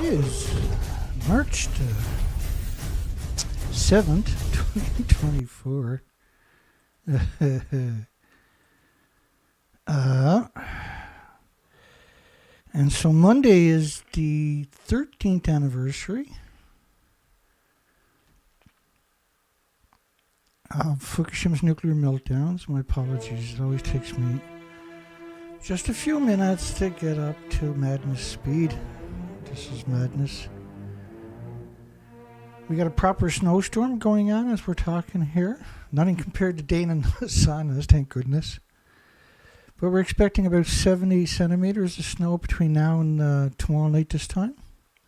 Today is March 7th, 2024. And so Monday is the 13th anniversary of Fukushima's nuclear meltdowns. My apologies, it always takes me just a few minutes to get up to madness speed. This is madness. We got a proper snowstorm going on as we're talking here. Nothing compared to Dane and the saunas, thank goodness. But we're expecting about 70 centimeters of snow between now and tomorrow night this time.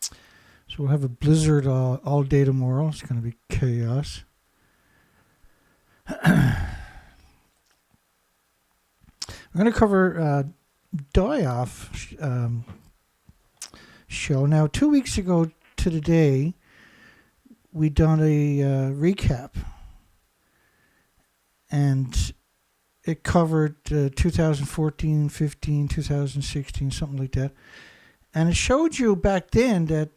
So we'll have a blizzard all day tomorrow. It's going to be chaos. We're going to cover die-off show. Now, 2 weeks ago to today, we done a recap. And it covered 2014, 15, 2016, something like that. And it showed you back then that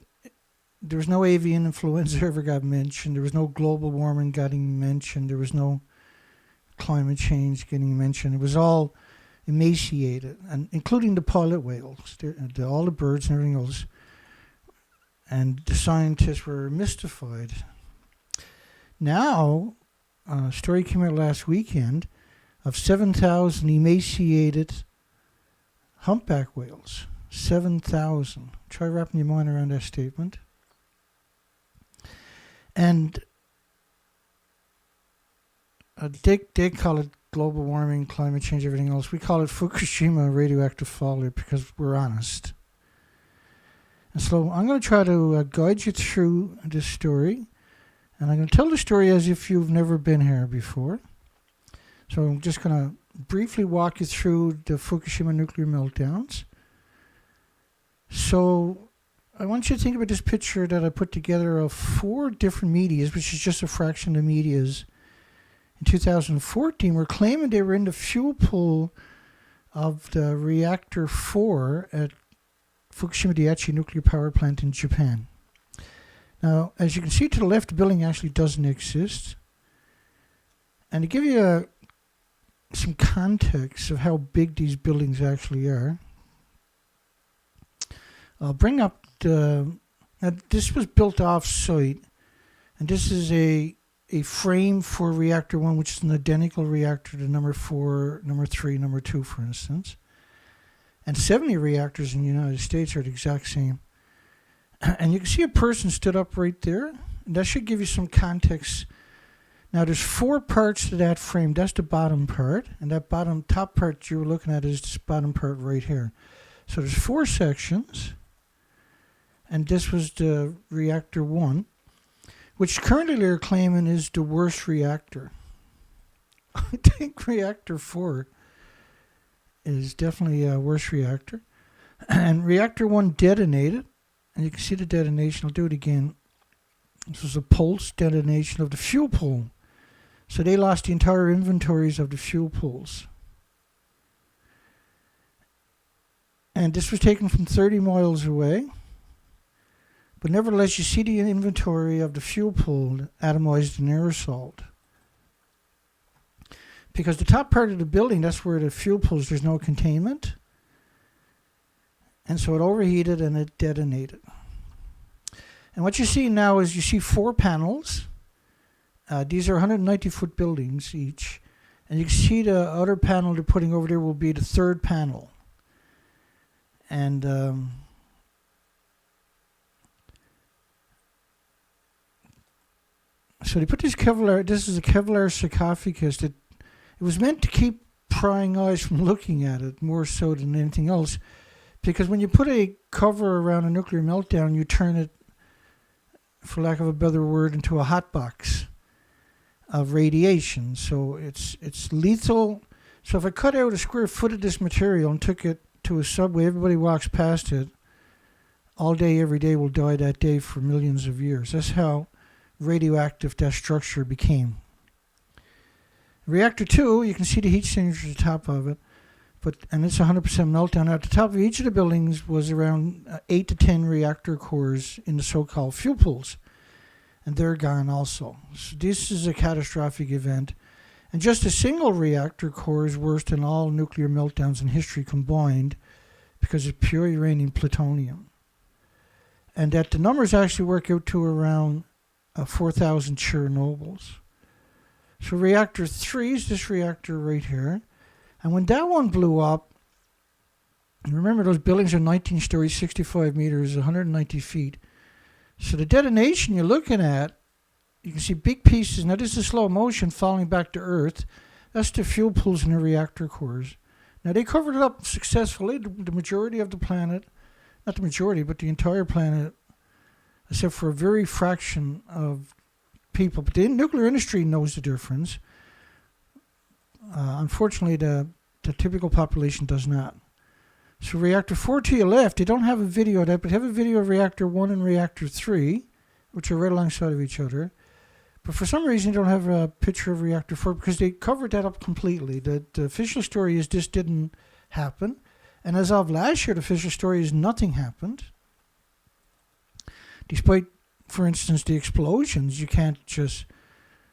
there was no avian influenza ever got mentioned. There was no global warming getting mentioned. There was no climate change getting mentioned. It was all emaciated, and including the pilot whales, all the birds and everything else. And the scientists were mystified. Now, a story came out last weekend of 7,000 emaciated humpback whales. 7,000. Try wrapping your mind around that statement. And they call it global warming, climate change, everything else. We call it Fukushima Radioactive fallout because we're honest. And so I'm going to try to guide you through this story. And I'm going to tell the story as if you've never been here before. So I'm just going to briefly walk you through the Fukushima nuclear meltdowns. So I want you to think about this picture that I put together of 4 different medias, which is just a fraction of the medias. In 2014, we're claiming they were in the fuel pool of the reactor 4 at Fukushima Daiichi nuclear power plant in Japan. Now, as you can see to the left, the building actually doesn't exist. And to give you some context of how big these buildings actually are, I'll bring up now this was built off-site, and this is a frame for reactor 1, which is an identical reactor to number 4, number 3, number 2, for instance. And 70 reactors in the United States are the exact same. And you can see a person stood up right there. And that should give you some context. Now, there's 4 parts to that frame. That's the bottom part. And that top part you were looking at is this bottom part right here. So there's 4 sections. And this was the reactor 1, which currently they're claiming is the worst reactor. I think reactor 4 is definitely a worse reactor. And reactor 1 detonated. And you can see the detonation. I'll do it again. This was a pulse detonation of the fuel pool. So they lost the entire inventories of the fuel pools. And this was taken from 30 miles away. But nevertheless, you see the inventory of the fuel pool atomized in aerosol. Because the top part of the building, that's where the fuel pool is, there's no containment. And so it overheated and it detonated. And what you see now is you see 4 panels. These are 190-foot buildings each. And you can see the other panel they're putting over there will be the 3rd panel. And so they put this Kevlar, this is a Kevlar sarcophagus that it was meant to keep prying eyes from looking at it more so than anything else. Because when you put a cover around a nuclear meltdown, you turn it, for lack of a better word, into a hot box of radiation. So it's lethal. So if I cut out a square foot of this material and took it to a subway, everybody walks past it all day, every day will die that day for millions of years. That's how radioactive that structure became. Reactor 2, you can see the heat signature at the top of it. And it's 100% meltdown. At the top of each of the buildings was around 8 to 10 reactor cores in the so-called fuel pools. And they're gone also. So this is a catastrophic event. And just a single reactor core is worse than all nuclear meltdowns in history combined because it's pure uranium plutonium. And that the numbers actually work out to around 4,000 Chernobyls. So reactor 3 is this reactor right here. And when that one blew up, remember those buildings are 19 stories, 65 meters, 190 feet. So the detonation you're looking at, you can see big pieces. Now this is slow motion falling back to Earth. That's the fuel pools in the reactor cores. Now they covered it up successfully. The majority of the planet, not the majority, but the entire planet, except for a very fraction of people. But the nuclear industry knows the difference. Unfortunately, the typical population does not. So reactor 4 to your left, they don't have a video of that, but have a video of reactor 1 and reactor 3, which are right alongside of each other. But for some reason, they don't have a picture of reactor 4 because they covered that up completely. The official story is this didn't happen. And as of last year, the official story is nothing happened. Despite, for instance, the explosions, you can't just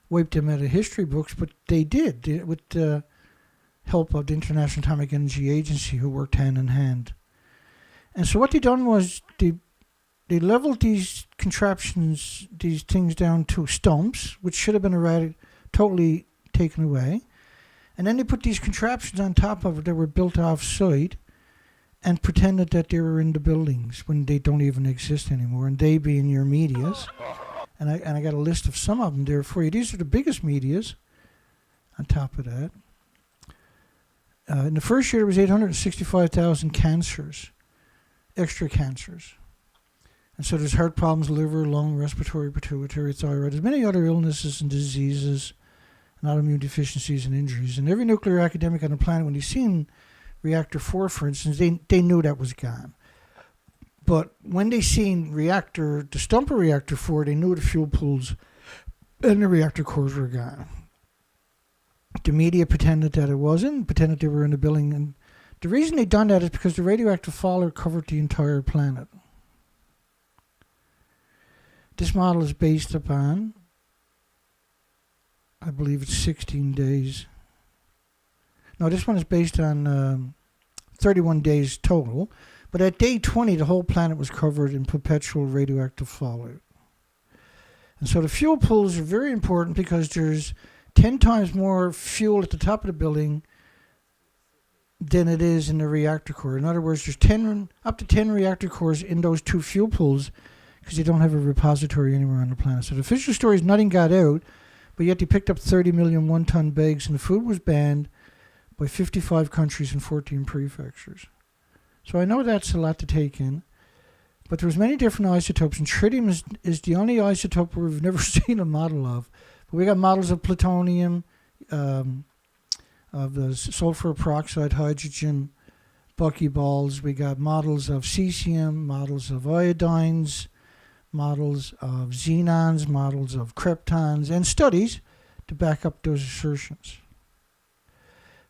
wipe them out of history books, but they did with the help of the International Atomic Energy Agency, who worked hand in hand. And so what they done was they leveled these contraptions, these things down to stumps, which should have been totally taken away. And then they put these contraptions on top of it that were built off-site and pretended that they were in the buildings when they don't even exist anymore, and they being your medias. And I got a list of some of them there for you. These are the biggest medias on top of that. In the first year, there was 865,000 cancers, extra cancers. And so there's heart problems, liver, lung, respiratory, pituitary, thyroid. There's many other illnesses and diseases and autoimmune deficiencies and injuries. And every nuclear academic on the planet, when they seen reactor 4, for instance, they knew that was gone. But when they seen the stump of reactor 4, they knew the fuel pools and the reactor cores were gone. The media pretended that it wasn't, pretended they were in the building. And the reason they done that is because the radioactive fallout covered the entire planet. This model is based upon, I believe it's 16 days. No, this one is based on 31 days total. But at day 20, the whole planet was covered in perpetual radioactive fallout. And so the fuel pools are very important because there's 10 times more fuel at the top of the building than it is in the reactor core. In other words, there's up to 10 reactor cores in those 2 fuel pools because they don't have a repository anywhere on the planet. So the official story is nothing got out, but yet they picked up 30 million one-ton bags, and the food was banned by 55 countries and 14 prefectures. So I know that's a lot to take in, but there's many different isotopes, and tritium is the only isotope we've never seen a model of. But we got models of plutonium, of the sulfur peroxide, hydrogen, buckyballs. We got models of cesium, models of iodines, models of xenons, models of kryptons, and studies to back up those assertions.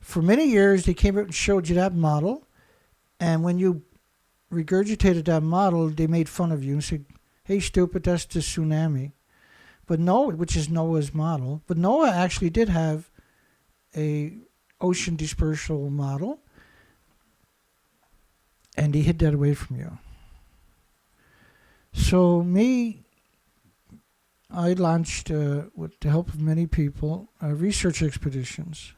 For many years, they came out and showed you that model. And when you regurgitated that model, they made fun of you and said, hey, stupid, that's the tsunami. But NOAA, which is NOAA's model, but NOAA actually did have a ocean dispersal model, and he hid that away from you. So I launched, with the help of many people, research expeditions.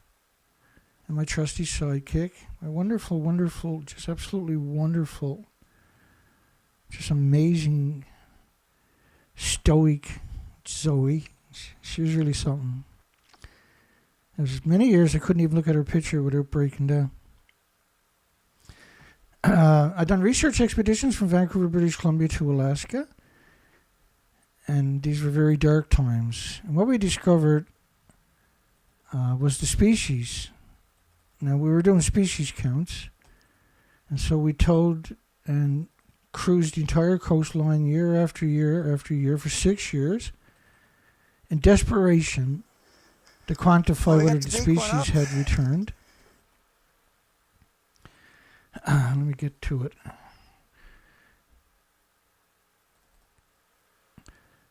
And my trusty sidekick, my wonderful, wonderful, just absolutely wonderful, just amazing, stoic Zoe. She was really something. There was many years I couldn't even look at her picture without breaking down. I've done research expeditions from Vancouver, British Columbia to Alaska. And these were very dark times. And what we discovered was the species. Now, we were doing species counts, and so we towed and cruised the entire coastline year after year after year for 6 years in desperation to quantify whether the species had returned. Let me get to it.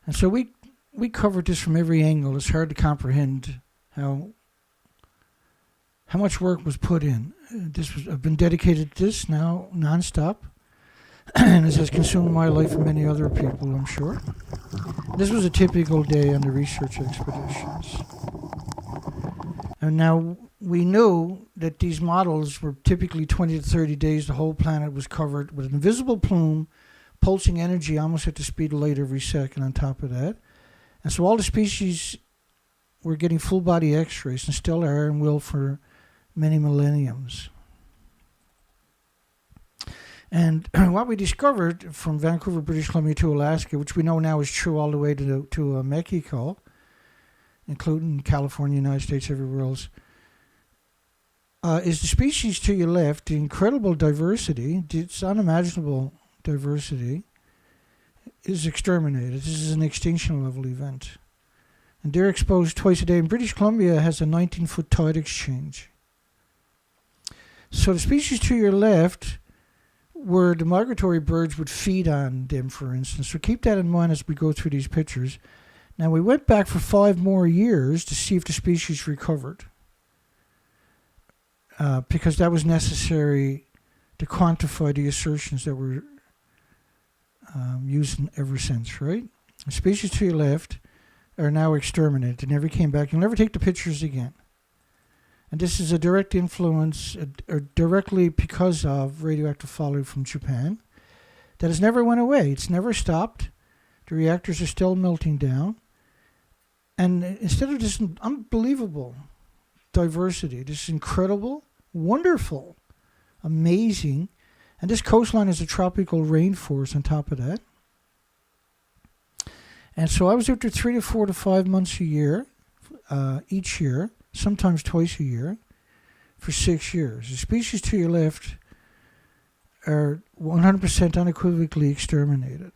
And so we covered this from every angle. It's hard to comprehend how much work was put in. I've been dedicated to this now nonstop, and this has consumed my life and many other people, I'm sure. This was a typical day on the research expeditions. And now we knew that these models were typically 20 to 30 days. The whole planet was covered with an invisible plume, pulsing energy almost at the speed of light every second on top of that. And so all the species were getting full body x-rays and still are and will for many millenniums. And what we discovered from Vancouver, British Columbia to Alaska, which we know now is true all the way to Mexico, including California, United States, everywhere else, is the species to your left, the incredible diversity, it's unimaginable diversity, is exterminated. This is an extinction level event. And they're exposed twice a day. And British Columbia has a 19-foot tide exchange. So the species to your left where the migratory birds would feed on them, for instance. So keep that in mind as we go through these pictures. Now we went back for 5 more years to see if the species recovered. Because that was necessary to quantify the assertions that were used ever since, right? The species to your left are now exterminated. They never came back. You'll never take the pictures again. And this is a direct influence, or directly because of radioactive fallout from Japan, that has never went away. It's never stopped. The reactors are still melting down. And instead of this unbelievable diversity, this incredible, wonderful, amazing, and this coastline is a tropical rainforest on top of that. And so I was out there 3 to 4 to 5 months a year, each year, sometimes twice a year, for 6 years. The species to your left are 100% unequivocally exterminated.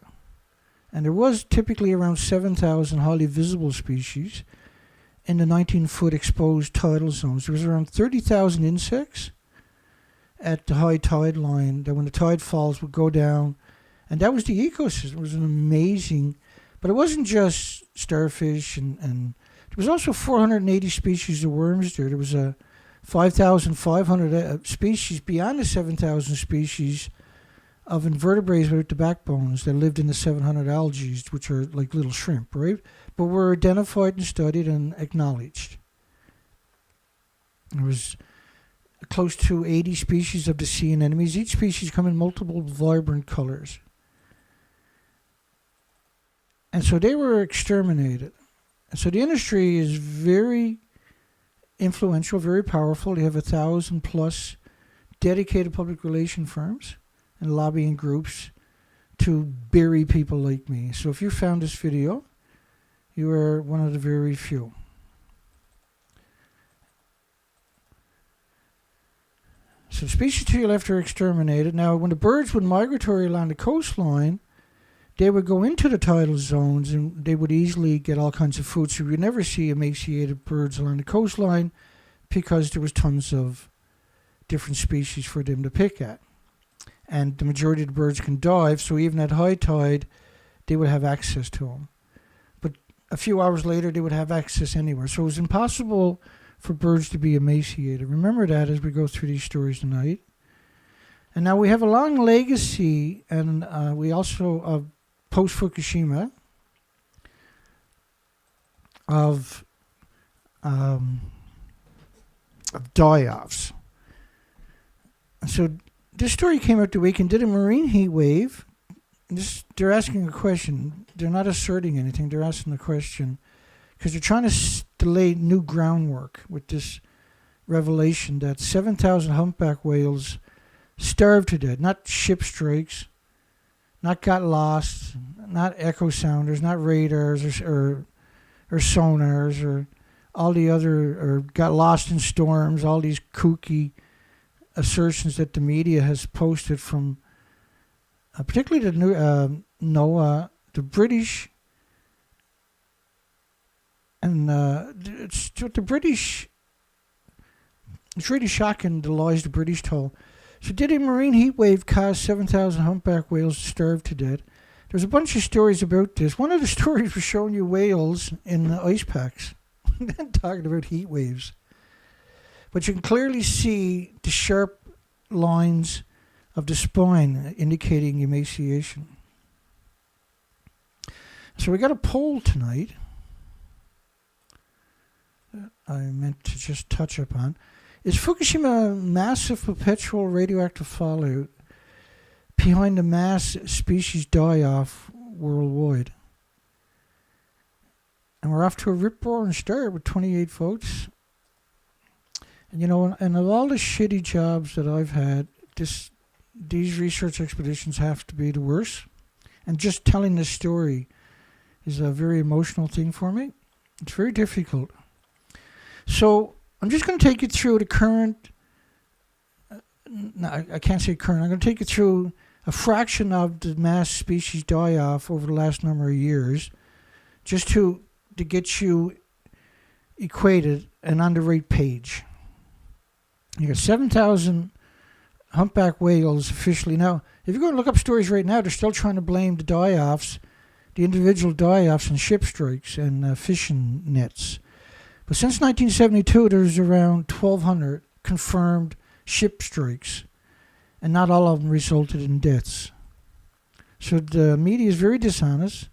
And there was typically around 7,000 highly visible species in the 19-foot exposed tidal zones. There was around 30,000 insects at the high tide line that when the tide falls would go down. And that was the ecosystem. It was an amazing... But it wasn't just starfish and there was also 480 species of worms there. There was a 5,500 species beyond the 7,000 species of invertebrates without the backbones that lived in the 700 algae, which are like little shrimp, right? But were identified and studied and acknowledged. There was close to 80 species of the sea anemones. Each species come in multiple vibrant colors. And so they were exterminated. And so the industry is very influential, very powerful. They have 1,000 plus dedicated public relation firms and lobbying groups to bury people like me. So if you found this video, you are one of the very few. So species to your left are exterminated. Now, when the birds would migratory along the coastline, they would go into the tidal zones and they would easily get all kinds of food. So you would never see emaciated birds along the coastline because there was tons of different species for them to pick at. And the majority of the birds can dive, so even at high tide, they would have access to them. But a few hours later, they would have access anywhere. So it was impossible for birds to be emaciated. Remember that as we go through these stories tonight. And now we have a long legacy, and we also... post-Fukushima of die-offs. So this story came out the week, and did a marine heat wave. They're asking a question. They're not asserting anything. They're asking a question because they're trying to delay new groundwork with this revelation that 7,000 humpback whales starved to death, not ship strikes, not got lost, not echo sounders, not radars or sonars or all the other, or got lost in storms, all these kooky assertions that the media has posted from, particularly the new NOAA, the British, and it's the British. It's really shocking the lies the British told. So did a marine heat wave cause 7,000 humpback whales to starve to death? There's a bunch of stories about this. One of the stories was showing you whales in the ice packs. Talking about heat waves. But you can clearly see the sharp lines of the spine indicating emaciation. So we got a poll tonight that I meant to just touch upon. Is Fukushima massive perpetual radioactive fallout behind the mass species die-off worldwide? And we're off to a rip-roaring start with 28 votes. And and of all the shitty jobs that I've had, these research expeditions have to be the worst. And just telling this story is a very emotional thing for me. It's very difficult. So I'm just going to take you through the current, no, I can't say current, I'm going to take you through a fraction of the mass species die-off over the last number of years, just to get you equated and on the right page. You got 7,000 humpback whales officially. Now, if you go and look up stories right now, they're still trying to blame the die-offs, the individual die-offs and ship strikes and fishing nets. But since 1972, there's around 1,200 confirmed ship strikes, and not all of them resulted in deaths. So the media is very dishonest.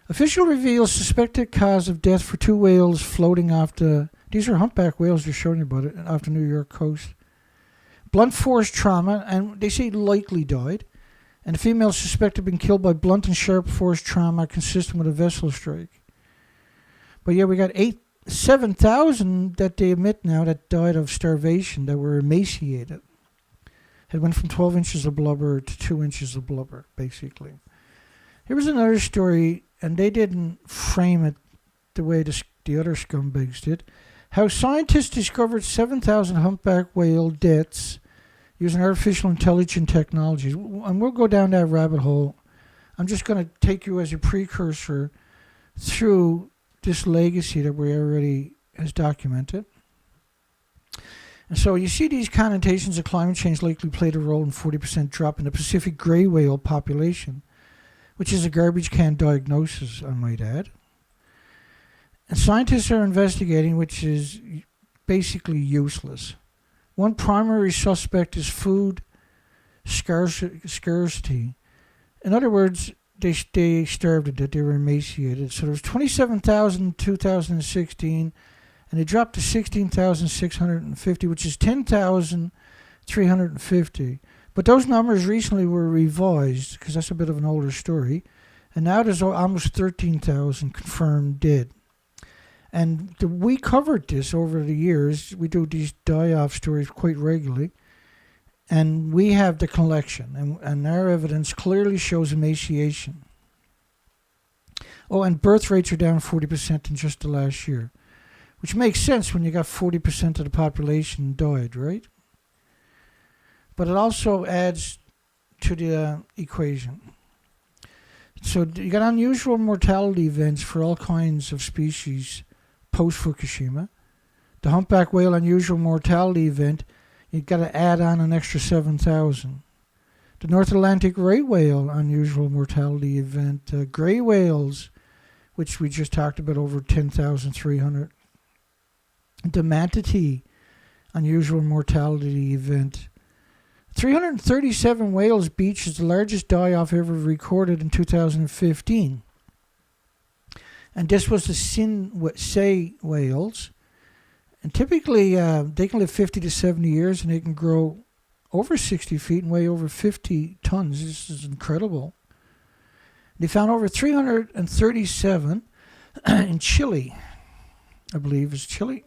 Official reveals suspected cause of death for 2 whales floating off these are humpback whales they're showing you about it, off the New York coast. Blunt force trauma, and they say likely died. And the female suspected of being killed by blunt and sharp force trauma consistent with a vessel strike. But yeah, we got 7,000 that they admit now that died of starvation, that were emaciated. It went from 12 inches of blubber to 2 inches of blubber, basically. Here was another story, and they didn't frame it the way the other scumbags did. How scientists discovered 7,000 humpback whale deaths using artificial intelligence technologies. And we'll go down that rabbit hole. I'm just going to take you as a precursor through this legacy that we already has documented. And so you see these connotations of climate change likely played a role in 40% drop in the Pacific gray whale population, which is a garbage can diagnosis, I might add. And scientists are investigating, which is basically useless. One primary suspect is food scarcity. In other words, they starved to death, they were emaciated. So there was 27,000 in 2016, and they dropped to 16,650, which is 10,350. But those numbers recently were revised, because that's a bit of an older story, and now there's almost 13,000 confirmed dead. And we covered this over the years. We do these die-off stories quite regularly. And we have the collection. And our evidence clearly shows emaciation. Oh, and birth rates are down 40% in just the last year. Which makes sense when you got 40% of the population died, right? But it also adds to the equation. So you got unusual mortality events for all kinds of species post-Fukushima. The humpback whale unusual mortality event, you've got to add on an extra 7,000. The North Atlantic right whale unusual mortality event. Gray whales, which we just talked about, over 10,300. The manatee unusual mortality event. 337 whales beach is the largest die-off ever recorded in 2015. And this was the sei whales. And typically, they can live 50 to 70 years, and they can grow over 60 feet and weigh over 50 tons. This is incredible. They found over 337 in Chile, I believe. Is Chile?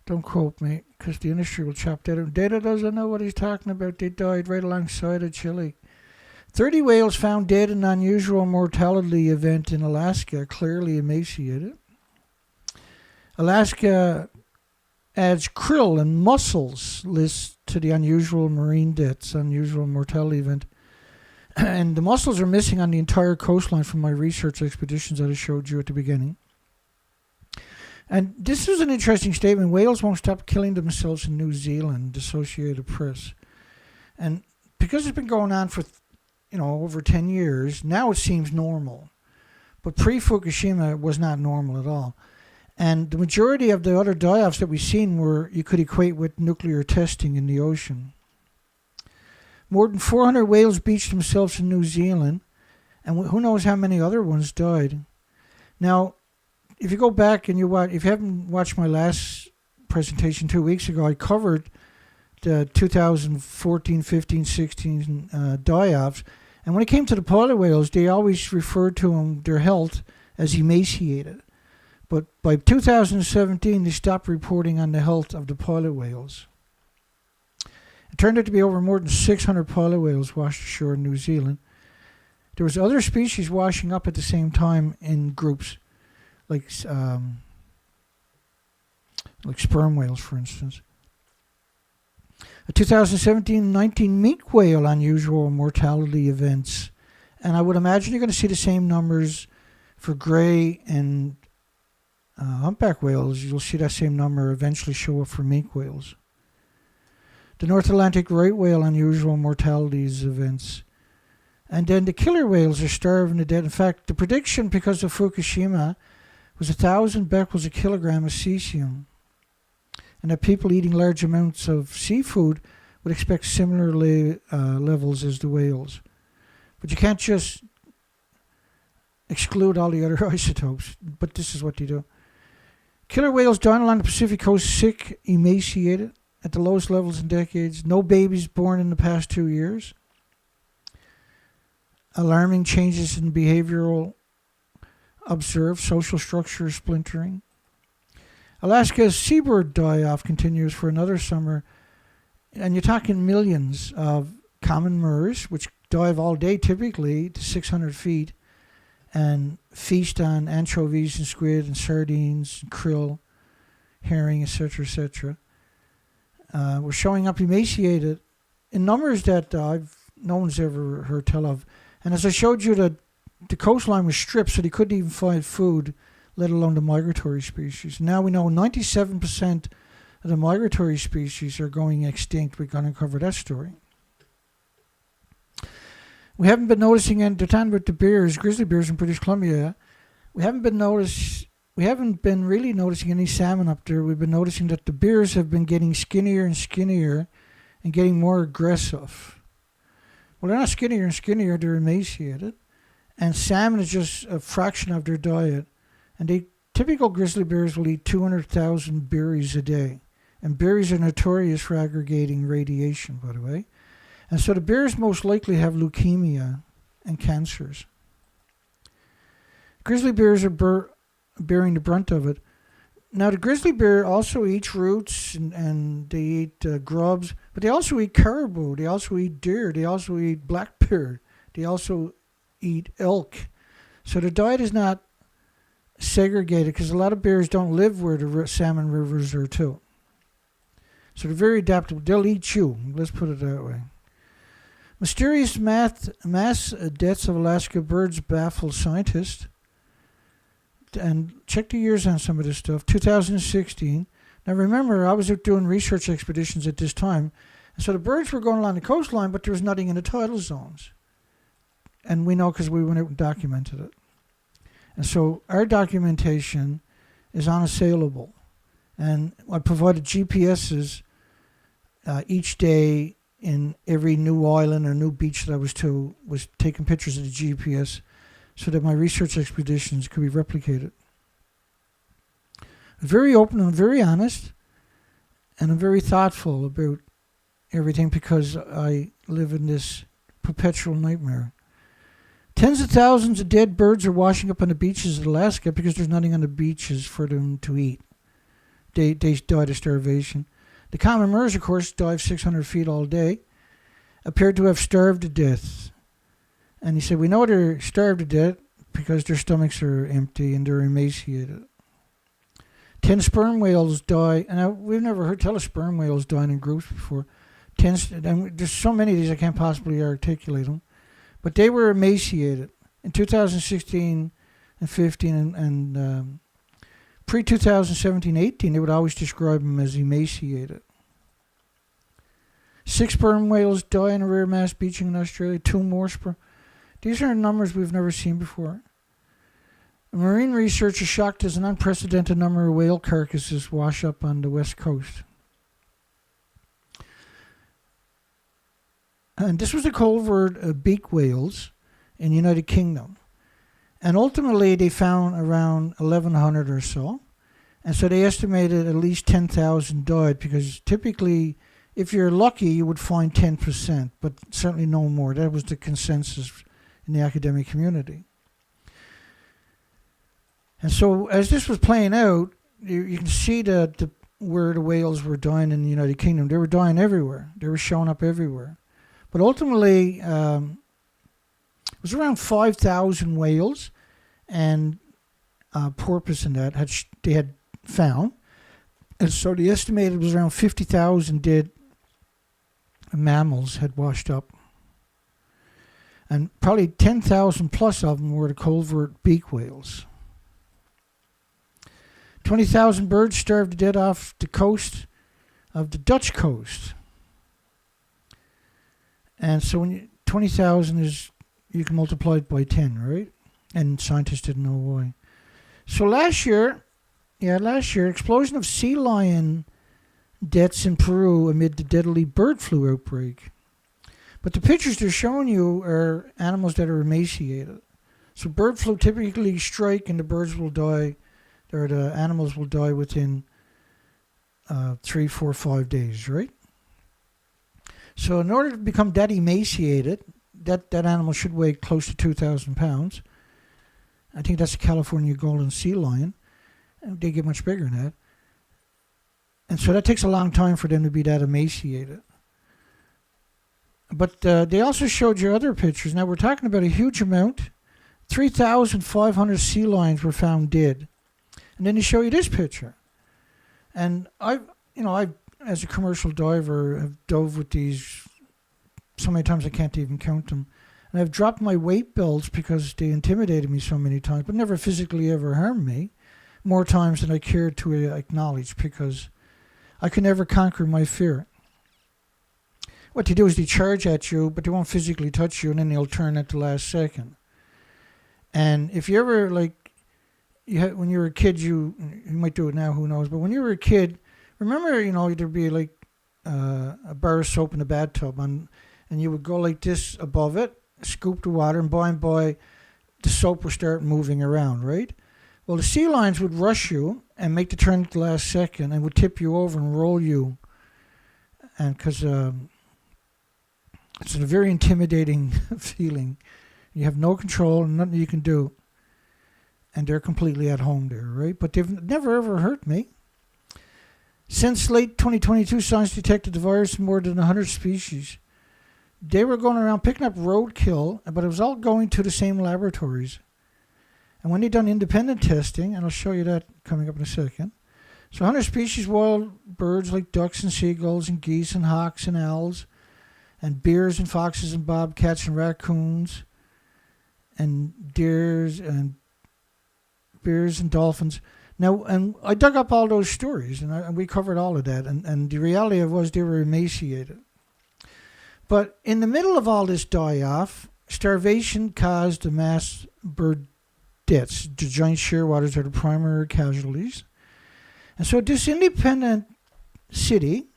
Don't quote me, because the industry will chop that out. Data doesn't know what he's talking about. They died right alongside of Chile. 30 whales found dead in an unusual mortality event in Alaska, clearly emaciated. Alaska adds krill and mussels list to the unusual marine deaths, unusual mortality event. And the mussels are missing on the entire coastline from my research expeditions that I showed you at the beginning. And this is an interesting statement. Whales won't stop killing themselves in New Zealand, Associated Press. And because it's been going on for, over 10 years, now it seems normal. But pre-Fukushima, it was not normal at all. And the majority of the other die-offs that we've seen were you could equate with nuclear testing in the ocean. More than 400 whales beached themselves in New Zealand, and who knows how many other ones died. Now, if you go back and if you haven't watched my last presentation 2 weeks ago, I covered the 2014, 15, 16 die-offs. And when it came to the pilot whales, they always referred to their health as emaciated. But by 2017, they stopped reporting on the health of the pilot whales. It turned out to be over more than 600 pilot whales washed ashore in New Zealand. There was other species washing up at the same time in groups, like sperm whales, for instance. A 2017-19 meat whale unusual mortality events. And I would imagine you're going to see the same numbers for gray and humpback whales. You'll see that same number eventually show up for meat whales. The North Atlantic right whale unusual mortalities events. And then the killer whales are starving to death. In fact, the prediction because of Fukushima was 1,000 becquerels a kilogram of cesium. And that people eating large amounts of seafood would expect similar levels as the whales. But you can't just exclude all the other isotopes, but this is what they do. Killer whales down along the Pacific coast, sick, emaciated, at the lowest levels in decades. No babies born in the past 2 years. Alarming changes in behavioral observed, social structure splintering. Alaska's seabird die-off continues for another summer, and you're talking millions of common murres, which dive all day typically to 600 feet, and feast on anchovies and squid and sardines and krill, herring, etc., etc. We're showing up emaciated in numbers that no one's ever heard tell of. And as I showed you, the coastline was stripped, so they couldn't even find food, let alone the migratory species. Now we know 97% of the migratory species are going extinct. We're going to cover that story. We haven't been noticing, and they're talking about the bears, grizzly bears in British Columbia. We haven't been really noticing any salmon up there. We've been noticing that the bears have been getting skinnier and skinnier and getting more aggressive. Well, they're not skinnier and skinnier, they're emaciated. And salmon is just a fraction of their diet. And typical grizzly bears will eat 200,000 berries a day. And berries are notorious for aggregating radiation, by the way. And so the bears most likely have leukemia and cancers. Grizzly bears are bearing the brunt of it. Now, the grizzly bear also eats roots and they eat grubs, but they also eat caribou, they also eat deer, they also eat black bear, they also eat elk. So the diet is not segregated because a lot of bears don't live where the salmon rivers are too. So they're very adaptable. They'll eat you, let's put it that way. Mysterious mass deaths of Alaska birds baffle scientists. And check the years on some of this stuff. 2016. Now remember, I was out doing research expeditions at this time. And so the birds were going along the coastline, but there was nothing in the tidal zones. And we know because we went out and documented it. And so our documentation is unassailable. And I provided GPSs each day in every new island or new beach that I was taking pictures of the GPS so that my research expeditions could be replicated. I'm very open and very honest, and I'm very thoughtful about everything because I live in this perpetual nightmare. Tens of thousands of dead birds are washing up on the beaches of Alaska because there's nothing on the beaches for them to eat. They died of starvation. The common murres, of course, dive 600 feet all day, appeared to have starved to death. And he said, we know they're starved to death because their stomachs are empty and they're emaciated. 10 sperm whales die, and we've never heard tell of sperm whales dying in groups before. And there's so many of these I can't possibly articulate them. But they were emaciated. In 2016 and 15 and Pre-2017-18, they would always describe them as emaciated. 6 sperm whales die in a rare mass beaching in Australia. 2 more sperm. These are numbers we've never seen before. Marine researchers shocked as an unprecedented number of whale carcasses wash up on the west coast. And this was the covert beak whales in the United Kingdom. And ultimately, they found around 1,100 or so. And so they estimated at least 10,000 died, because typically, if you're lucky, you would find 10%, but certainly no more. That was the consensus in the academic community. And so as this was playing out, you can see that where the whales were dying in the United Kingdom. They were dying everywhere. They were showing up everywhere. But ultimately, it was around 5,000 whales and porpoise in that they had found. And so the estimated was around 50,000 dead mammals had washed up. And probably 10,000 plus of them were the covert beak whales. 20,000 birds starved to death off the coast of the Dutch coast. And so when 20,000 is, you can multiply it by 10, right? And scientists didn't know why. So last year, explosion of sea lion deaths in Peru amid the deadly bird flu outbreak. But the pictures they're showing you are animals that are emaciated. So bird flu typically strike and the birds will die, or the animals will die within 3, 4, 5 days, right? So in order to become that emaciated, that animal should weigh close to 2,000 pounds. I think that's the California golden sea lion. They get much bigger than that. And so that takes a long time for them to be that emaciated. But they also showed you other pictures. Now we're talking about a huge amount. 3,500 sea lions were found dead. And then they show you this picture. And I, as a commercial diver, have dove with these so many times I can't even count them. And I've dropped my weight belts because they intimidated me so many times, but never physically ever harmed me. More times than I cared to acknowledge, because I could never conquer my fear. What they do is they charge at you, but they won't physically touch you, and then they'll turn at the last second. And if you ever, when you were a kid, you might do it now, who knows, but when you were a kid, remember, there'd be like a bar of soap in the bathtub, and you would go like this above it, scoop the water, and by the soap would start moving around, right? Well, the sea lions would rush you and make the turn at the last second and would tip you over and roll you. And because it's a very intimidating feeling. You have no control and nothing you can do. And they're completely at home there, right? But they've never ever hurt me. Since late 2022, science detected the virus in more than 100 species. They were going around picking up roadkill, but it was all going to the same laboratories. And when they done independent testing, and I'll show you that coming up in a second. So 100 species wild birds like ducks and seagulls and geese and hawks and owls and bears and foxes and bobcats and raccoons and deers and bears and dolphins. Now, and I dug up all those stories, and we covered all of that. And the reality of it was they were emaciated. But in the middle of all this die-off, starvation caused the mass bird deaths. The giant shearwaters are the primary casualties. And so this independent city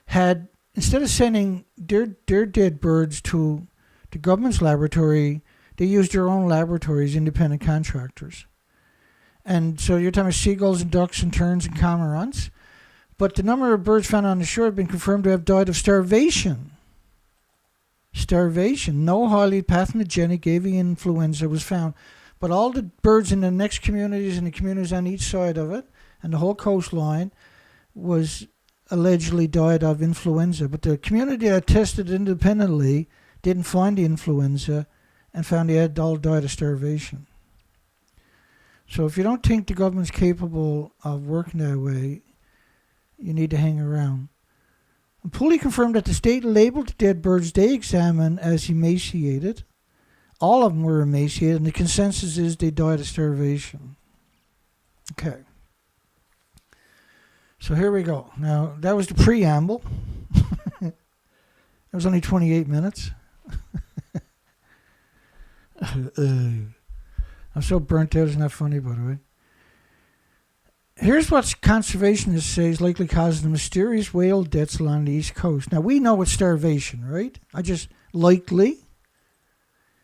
had, instead of sending their dead birds to the government's laboratory, they used their own laboratories, independent contractors. And so you're talking about seagulls and ducks and terns and cormorants. But the number of birds found on the shore have been confirmed to have died of starvation. Starvation. No highly pathogenic avian influenza was found. But all the birds in the next communities and the communities on each side of it and the whole coastline was allegedly died of influenza. But the community that tested independently didn't find the influenza and found they had all died of starvation. So if you don't think the government's capable of working that way, you need to hang around. And Pulley confirmed that the state labeled the dead birds they examined as emaciated. All of them were emaciated, and the consensus is they died of starvation. Okay. So here we go. Now, that was the preamble. It was only 28 minutes. I'm so burnt out, isn't that funny, by the way? Here's what conservationists say is likely causing the mysterious whale deaths along the East Coast. Now, we know it's starvation, right? I just likely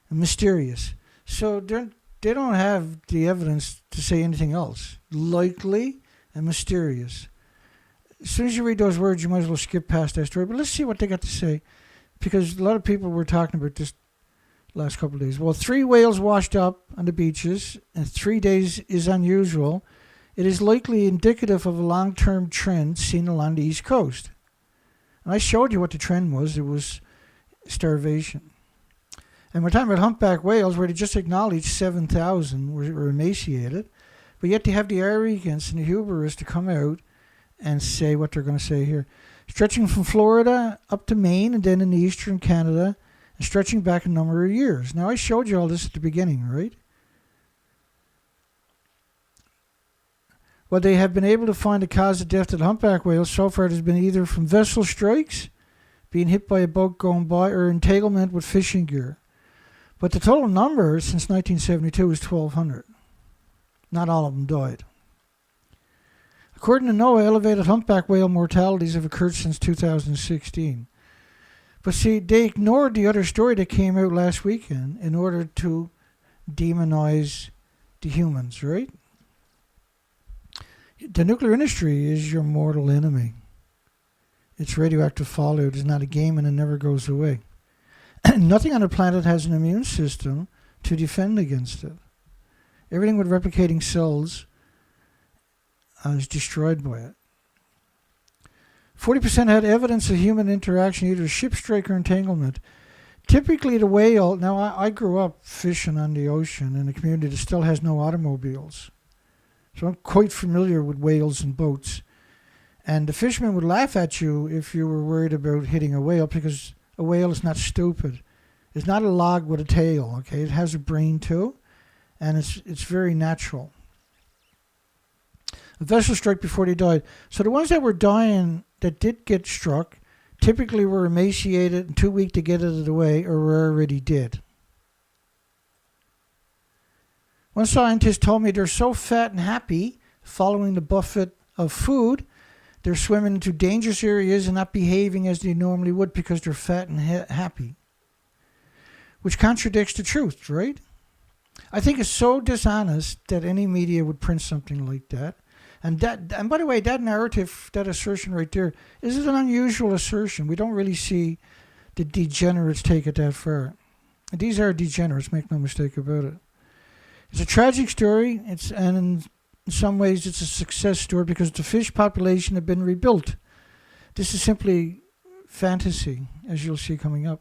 and mysterious. So they don't have the evidence to say anything else. Likely and mysterious. As soon as you read those words, you might as well skip past that story. But let's see what they got to say, because a lot of people were talking about this last couple of days. Well, 3 whales washed up on the beaches, and 3 days is unusual. It is likely indicative of a long-term trend seen along the East Coast. And I showed you what the trend was. It was starvation. And we're talking about humpback whales, where they just acknowledged 7,000 were emaciated. But yet they have the arrogance and the hubris to come out and say what they're going to say here. Stretching from Florida up to Maine and then in the eastern Canada, and stretching back a number of years. Now, I showed you all this at the beginning, right? Well, they have been able to find the cause of death of the humpback whales. So far, it has been either from vessel strikes, being hit by a boat going by, or entanglement with fishing gear. But the total number since 1972 is 1,200. Not all of them died. According to NOAA, elevated humpback whale mortalities have occurred since 2016. But see, they ignored the other story that came out last weekend in order to demonize the humans, right? The nuclear industry is your mortal enemy. Its radioactive fallout is not a game, and it never goes away. Nothing on the planet has an immune system to defend against it. Everything with replicating cells is destroyed by it. 40% had evidence of human interaction, either ship strike or entanglement. Typically the whale, now I grew up fishing on the ocean in a community that still has no automobiles. So I'm quite familiar with whales and boats. And the fishermen would laugh at you if you were worried about hitting a whale, because a whale is not stupid. It's not a log with a tail, okay? It has a brain too, and it's very natural. A vessel struck before they died. So the ones that were dying that did get struck typically were emaciated and too weak to get out of the way, or were already dead. One scientist told me they're so fat and happy following the buffet of food, they're swimming into dangerous areas and not behaving as they normally would because they're fat and happy. Which contradicts the truth, right? I think it's so dishonest that any media would print something like that. And by the way, that narrative, that assertion right there, is an unusual assertion. We don't really see the degenerates take it that far. And these are degenerates, make no mistake about it. It's a tragic story, and in some ways it's a success story because the fish population have been rebuilt. This is simply fantasy, as you'll see coming up.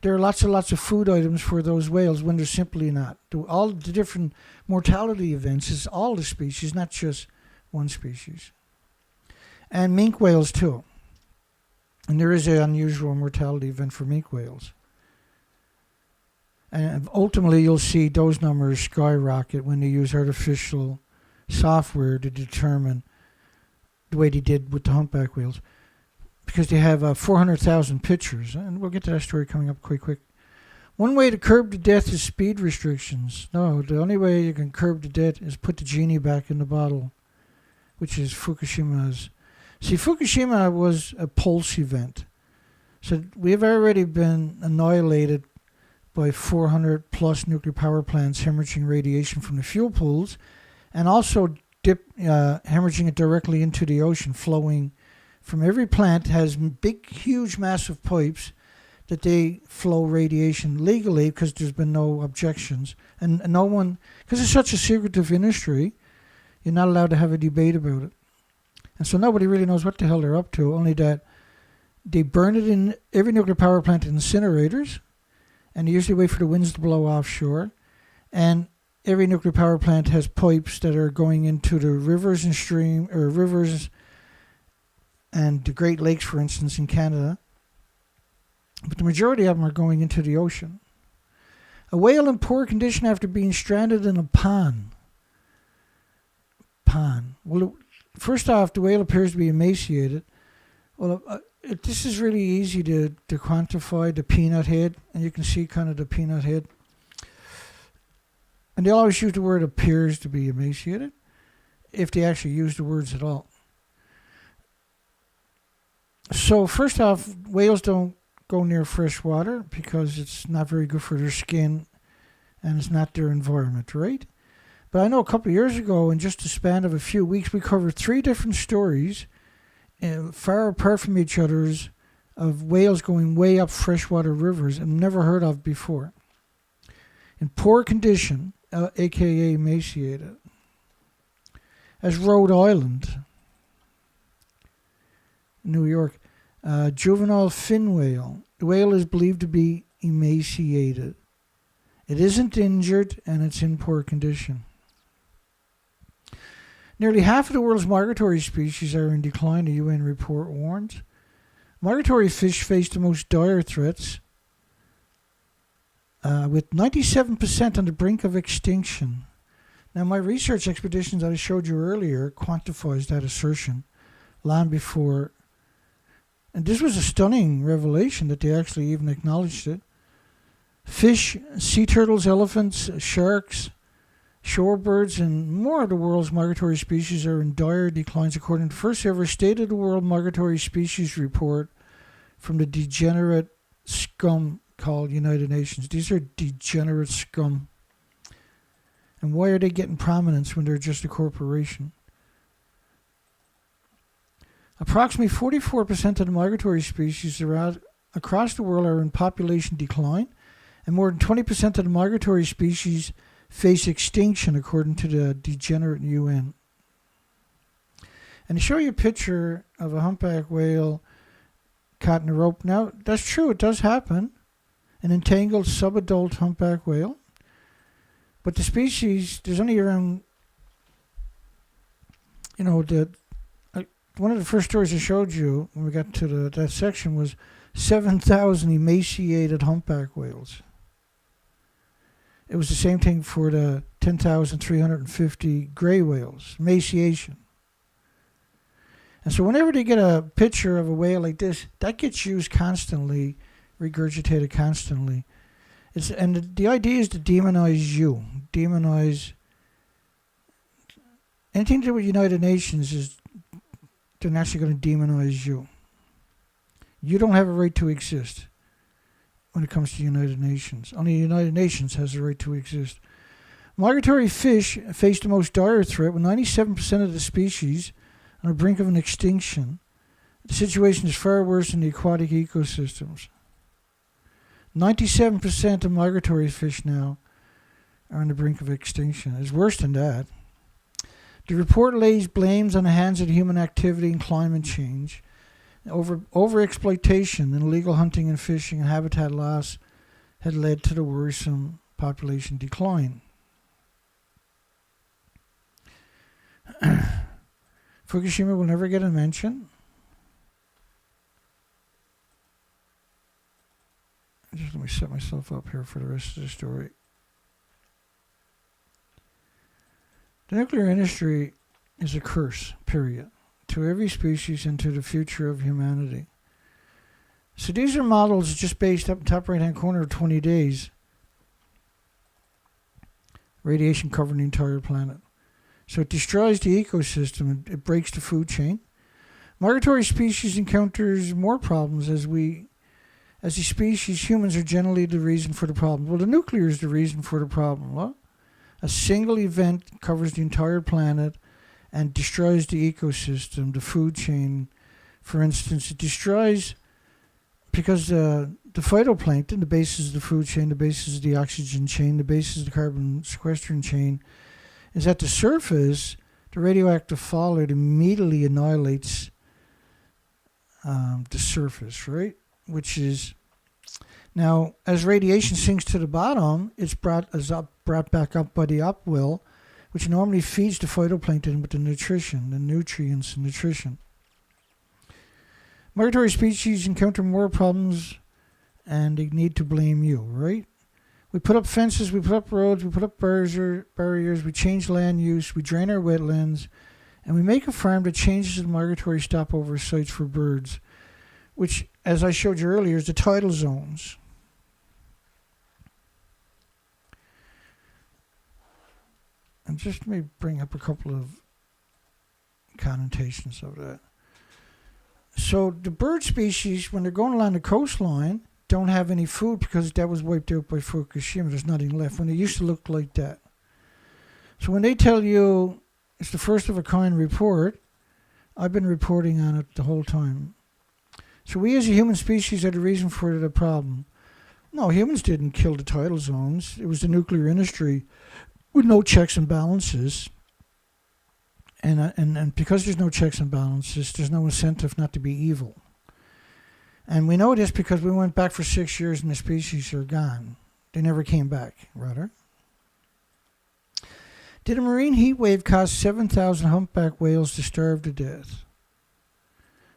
There are lots and lots of food items for those whales when they're simply not. All the different mortality events is all the species, not just one species. And minke whales too. And there is an unusual mortality event for minke whales. And ultimately, you'll see those numbers skyrocket when they use artificial software to determine the way they did with the humpback whales, because they have 400,000 pictures. And we'll get to that story coming up quite quick. One way to curb the death is speed restrictions. No, the only way you can curb the death is put the genie back in the bottle, which is Fukushima's. See, Fukushima was a pulse event. So we have already been annihilated by 400 plus nuclear power plants hemorrhaging radiation from the fuel pools, and also hemorrhaging it directly into the ocean, flowing from every plant. Has big, huge, massive pipes that they flow radiation legally because there's been no objections. And no one, because it's such a secretive industry, you're not allowed to have a debate about it. And so nobody really knows what the hell they're up to, only that they burn it in every nuclear power plant incinerators, and they usually wait for the winds to blow offshore. And every nuclear power plant has pipes that are going into the rivers and rivers and the Great Lakes, for instance, in Canada. But the majority of them are going into the ocean. A whale in poor condition after being stranded in a pond. Japan. Well, first off, the whale appears to be emaciated. Well, this is really easy to quantify the peanut head, and you can see kind of the peanut head. And they always use the word appears to be emaciated, if they actually use the words at all. So first off, whales don't go near fresh water because it's not very good for their skin and it's not their environment, right? But I know a couple of years ago, in just a span of a few weeks, we covered 3 different stories far apart from each other's of whales going way up freshwater rivers and never heard of before. In poor condition, aka emaciated. As Rhode Island, New York, juvenile fin whale. The whale is believed to be emaciated. It isn't injured and it's in poor condition. Nearly half of the world's migratory species are in decline, the UN report warns. Migratory fish face the most dire threats, with 97% on the brink of extinction. Now, my research expeditions that I showed you earlier quantifies that assertion long before. And this was a stunning revelation that they actually even acknowledged it. Fish, sea turtles, elephants, sharks, shorebirds, and more of the world's migratory species are in dire declines, according to the first ever State of the World Migratory Species Report from the degenerate scum called United Nations. These are degenerate scum. And why are they getting prominence when they're just a corporation? Approximately 44% of the migratory species across the world are in population decline, and more than 20% of the migratory species face extinction, according to the degenerate UN. And to show you a picture of a humpback whale caught in a rope. Now, that's true, it does happen. An entangled subadult humpback whale. But the species, there's only around, one of the first stories I showed you when we got to that section was 7,000 emaciated humpback whales. It was the same thing for the 10,350 gray whales, emaciation. And so whenever they get a picture of a whale like this, that gets used constantly, regurgitated constantly. And the idea is to demonize you. Demonize anything to do with United Nations is they're actually going to demonize you. You don't have a right to exist when it comes to United Nations. Only the United Nations has the right to exist. Migratory fish face the most dire threat, with 97% of the species on the brink of an extinction. The situation is far worse in the aquatic ecosystems. 97% of migratory fish now are on the brink of extinction. It's worse than that. The report lays blames on the hands of human activity and climate change. Overexploitation and illegal hunting and fishing and habitat loss had led to the worrisome population decline. Fukushima will never get a mention. Just let me set myself up here for the rest of the story. The nuclear industry is a curse, period, to every species and to the future of humanity. So these are models just based up in the top right-hand corner of 20 days. Radiation covering the entire planet. So it destroys the ecosystem. It breaks the food chain. Migratory species encounters more problems as a species. Humans are generally the reason for the problem. Well, the nuclear is the reason for the problem. Well, a single event covers the entire planet and destroys the ecosystem, the food chain. For instance, it destroys because the phytoplankton, the basis of the food chain, the basis of the oxygen chain, the basis of the carbon sequestering chain, is at the surface. The radioactive fallout immediately annihilates the surface, right? Which is now, as radiation sinks to the bottom, it's brought back up by the upwell, which normally feeds the phytoplankton with the nutrients and nutrition. Migratory species encounter more problems and they need to blame you, right? We put up fences, we put up roads, we put up barriers, we change land use, we drain our wetlands, and we make a farm that changes the migratory stopover sites for birds, which, as I showed you earlier, is the tidal zones. And just let me bring up a couple of connotations of that. So the bird species, when they're going along the coastline, don't have any food because that was wiped out by Fukushima. There's nothing left. When it used to look like that. So when they tell you it's the first of a kind report, I've been reporting on it the whole time. So we as a human species are the reason for the problem. No, humans didn't kill the tidal zones. It was the nuclear industry with no checks and balances. And because there's no checks and balances, there's no incentive not to be evil. And we know this because we went back for 6 years and the species are gone. They never came back, rather. Did a marine heat wave cause 7,000 humpback whales to starve to death?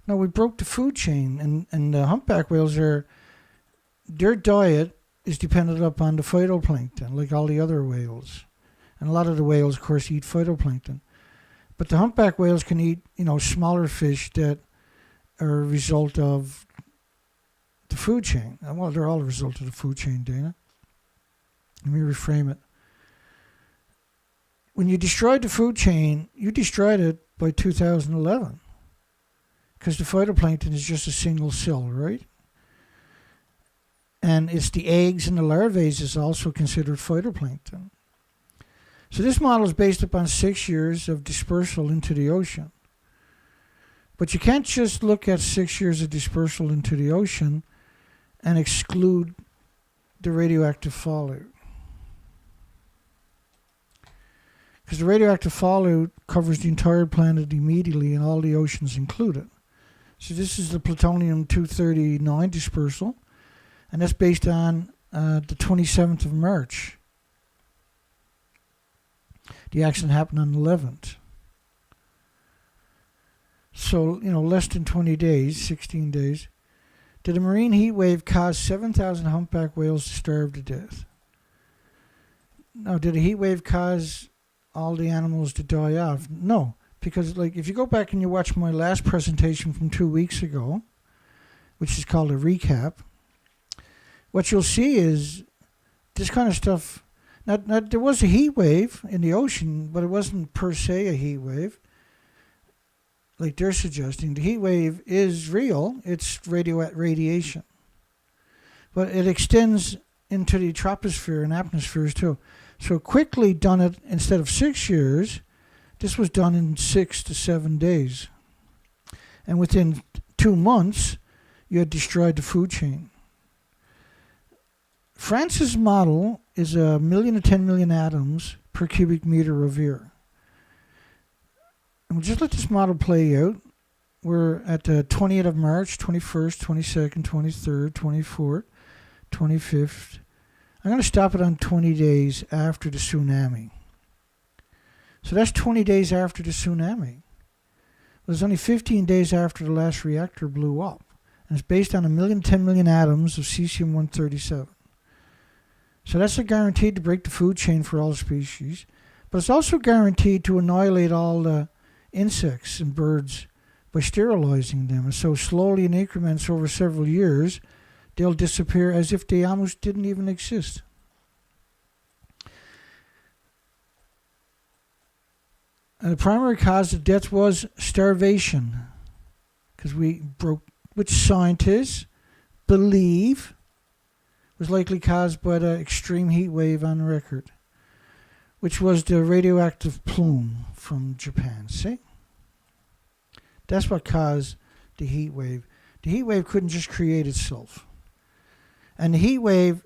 No, we broke the food chain, and the humpback whales their diet is dependent upon the phytoplankton, like all the other whales. And a lot of the whales, of course, eat phytoplankton. But the humpback whales can eat, smaller fish that are a result of the food chain. Well, they're all a result of the food chain, Dana. Let me reframe it. When you destroyed the food chain, you destroyed it by 2011. Because the phytoplankton is just a single cell, right? And it's the eggs and the larvae is also considered phytoplankton. So this model is based upon 6 years of dispersal into the ocean. But you can't just look at 6 years of dispersal into the ocean and exclude the radioactive fallout. Because the radioactive fallout covers the entire planet immediately and all the oceans included. So this is the plutonium-239 dispersal, and that's based on the 27th of March. The accident happened on the 11th. So, less than 20 days, 16 days. Did a marine heat wave cause 7,000 humpback whales to starve to death? Now, did a heat wave cause all the animals to die off? No, because if you go back and you watch my last presentation from 2 weeks ago, which is called a recap, what you'll see is this kind of stuff. Now, there was a heat wave in the ocean, but it wasn't per se a heat wave, like they're suggesting. The heat wave is real. It's radiation. But it extends into the troposphere and atmospheres too. So quickly done it, instead of 6 years, this was done in 6 to 7 days. And within 2 months, you had destroyed the food chain. France's model is 1 million to 10 million atoms per cubic meter of air. And we'll just let this model play out. We're at the 20th of March, 21st, 22nd, 23rd, 24th, 25th. I'm going to stop it on 20 days after the tsunami. So that's 20 days after the tsunami. Well, it's only 15 days after the last reactor blew up. And it's based on 1 million to 10 million atoms of cesium-137. So that's a guaranteed to break the food chain for all species. But it's also guaranteed to annihilate all the insects and birds by sterilizing them. And so slowly in increments over several years, they'll disappear as if they almost didn't even exist. And the primary cause of death was starvation. Because which scientists believe was likely caused by the extreme heat wave on record, which was the radioactive plume from Japan. See? That's what caused the heat wave. The heat wave couldn't just create itself. And the heat wave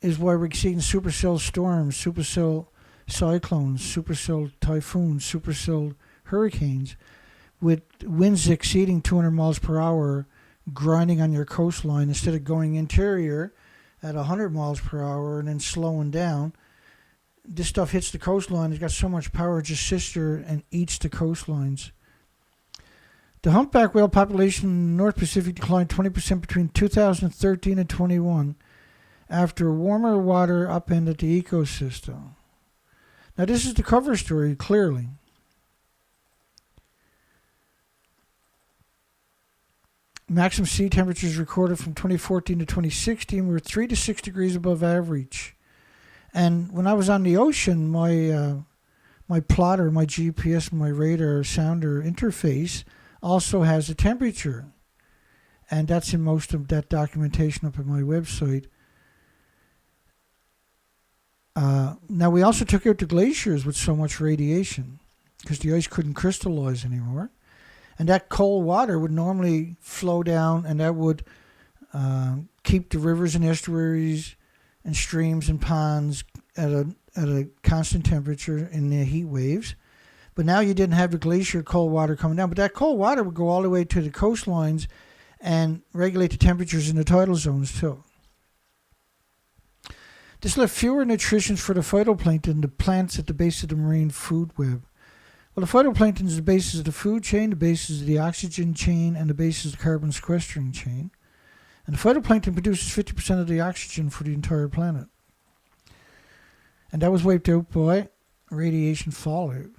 is why we're seeing supercell storms, supercell cyclones, supercell typhoons, supercell hurricanes, with winds exceeding 200 miles per hour grinding on your coastline instead of going interior at 100 miles per hour and then slowing down. This stuff hits the coastline. It's got so much power, it just sits there and eats the coastlines. The humpback whale population in the North Pacific declined 20% between 2013 and 21, after warmer water upended the ecosystem. Now, this is the cover story, clearly. Maximum sea temperatures recorded from 2014 to 2016 were 3 to 6 degrees above average. And when I was on the ocean, my plotter, my GPS, my radar sounder interface also has a temperature. And that's in most of that documentation up at my website. Now, we also took out the glaciers with so much radiation because the ice couldn't crystallize anymore. And that cold water would normally flow down, and that would keep the rivers and estuaries and streams and ponds at a constant temperature in the heat waves. But now you didn't have the glacier cold water coming down. But that cold water would go all the way to the coastlines and regulate the temperatures in the tidal zones too. This left fewer nutritions for the phytoplankton, the plants at the base of the marine food web. Well, the phytoplankton is the basis of the food chain, the basis of the oxygen chain, and the basis of the carbon sequestering chain. And the phytoplankton produces 50% of the oxygen for the entire planet. And that was wiped out by radiation fallout.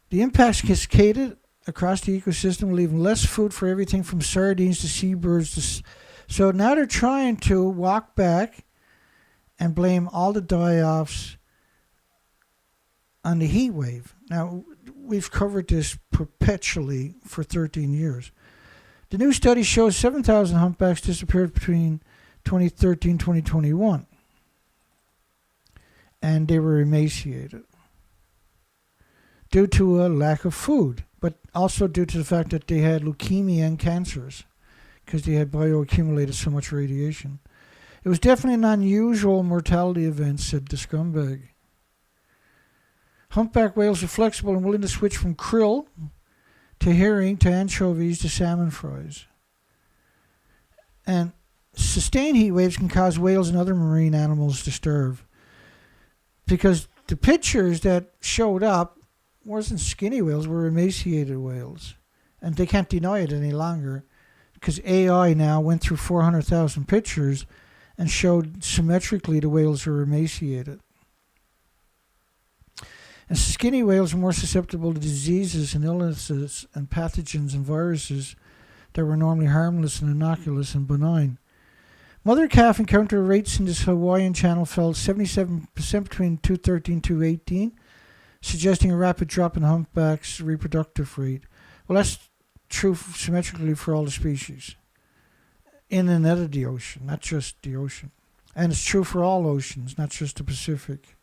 The impacts cascaded across the ecosystem, leaving less food for everything from sardines to seabirds. So now they're trying to walk back and blame all the die-offs on the heat wave. Now, we've covered this perpetually for 13 years. The new study shows 7,000 humpbacks disappeared between 2013 and 2021. And they were emaciated due to a lack of food, but also due to the fact that they had leukemia and cancers because they had bioaccumulated so much radiation. It was definitely an unusual mortality event, said the scumbag. Humpback whales are flexible and willing to switch from krill to herring to anchovies to salmon fries. And sustained heat waves can cause whales and other marine animals to starve. Because the pictures that showed up wasn't skinny whales, were emaciated whales. And they can't deny it any longer because AI now went through 400,000 pictures and showed symmetrically the whales are emaciated. And skinny whales are more susceptible to diseases and illnesses and pathogens and viruses that were normally harmless and innocuous and benign. Mother calf encounter rates in this Hawaiian channel fell 77% between 2013 and 2018, suggesting a rapid drop in humpback's reproductive rate. Well, that's true symmetrically for all the species in and out of the ocean, not just the ocean. And it's true for all oceans, not just the Pacific.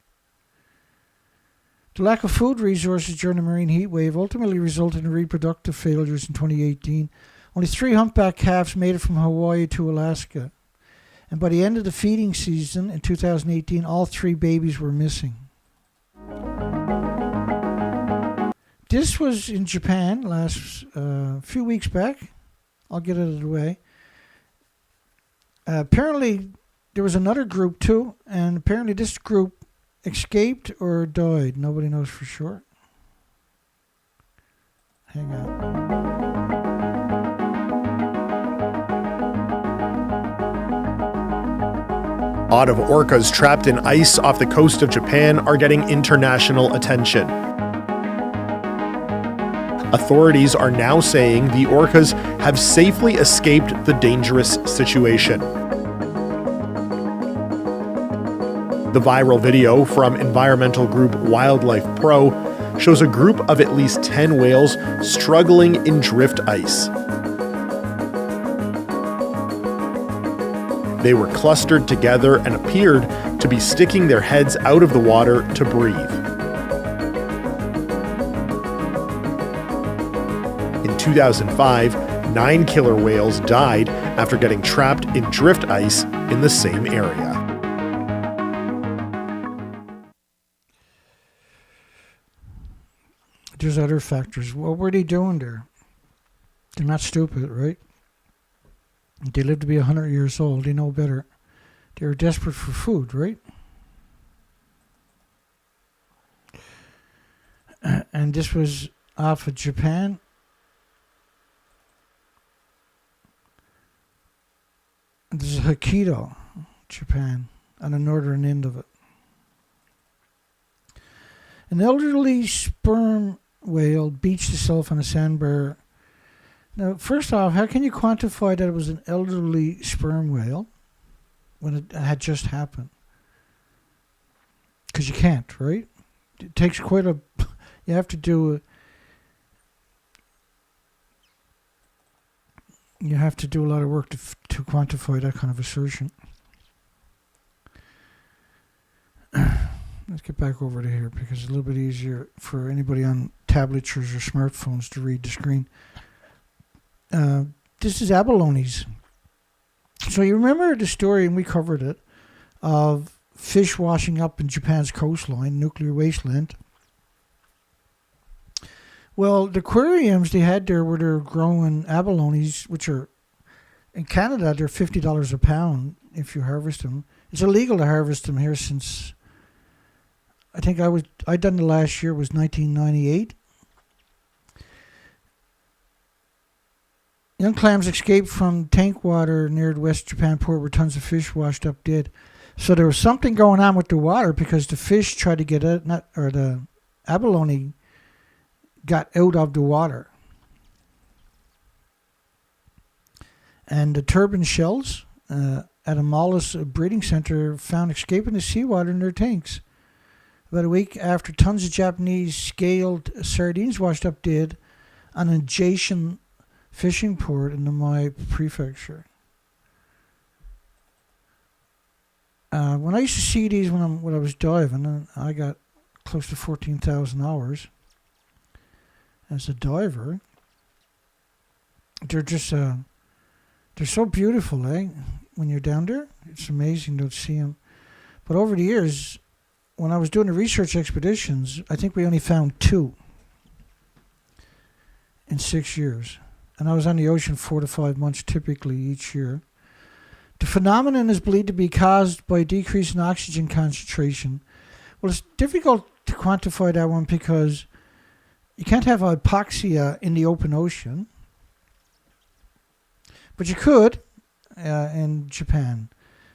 The lack of food resources during the marine heat wave ultimately resulted in reproductive failures in 2018. Only 3 humpback calves made it from Hawaii to Alaska. And by the end of the feeding season in 2018, all 3 babies were missing. This was in Japan last few weeks back. I'll get it out of the way. Apparently, there was another group too, and apparently this group escaped or died. Nobody knows for sure. Hang on. A lot of orcas trapped in ice off the coast of Japan are getting international attention. Authorities are now saying the orcas have safely escaped the dangerous situation. The viral video from environmental group Wildlife Pro shows a group of at least 10 whales struggling in drift ice. They were clustered together and appeared to be sticking their heads out of the water to breathe. In 2005, 9 killer whales died after getting trapped in drift ice in the same area. There's other factors. What were they doing there? They're not stupid, right? They lived to be 100 years old. They know better. They were desperate for food, right? And this was off of Japan. This is Hokkaido. Japan, on the northern end of it. An elderly sperm whale beached itself on a sandbar. Now, first off, how can you quantify that it was an elderly sperm whale when it had just happened? Because you can't, right? It takes quite a... You have to do... You have to do a lot of work to quantify that kind of assertion. Let's get back over to here because it's a little bit easier for anybody on tablets or smartphones to read the screen. This is abalones. So you remember the story, and we covered it, of fish washing up in Japan's coastline, nuclear wasteland. Well, the aquariums they had there where they're growing abalones, which are, in Canada, they're $50 a pound if you harvest them. It's illegal to harvest them here since, I think I done the last year was 1998. Young clams escaped from tank water near the West Japan port where tons of fish washed up dead. So there was something going on with the water because the fish tried to get out, the abalone got out of the water. And the turban shells at a mollusk breeding center found escaping the seawater in their tanks. About a week after, tons of Japanese scaled sardines washed up dead on an adjacent fishing port in the Mai prefecture. When I used to see these when I was diving, and I got close to 14,000 hours as a diver, they're just they're so beautiful, eh? When you're down there, it's amazing to see them. But over the years, when I was doing the research expeditions, I think we only found 2 in 6 years. And I was on the ocean 4 to 5 months typically each year. The phenomenon is believed to be caused by a decrease in oxygen concentration. Well, it's difficult to quantify that one because you can't have hypoxia in the open ocean. But you could in Japan.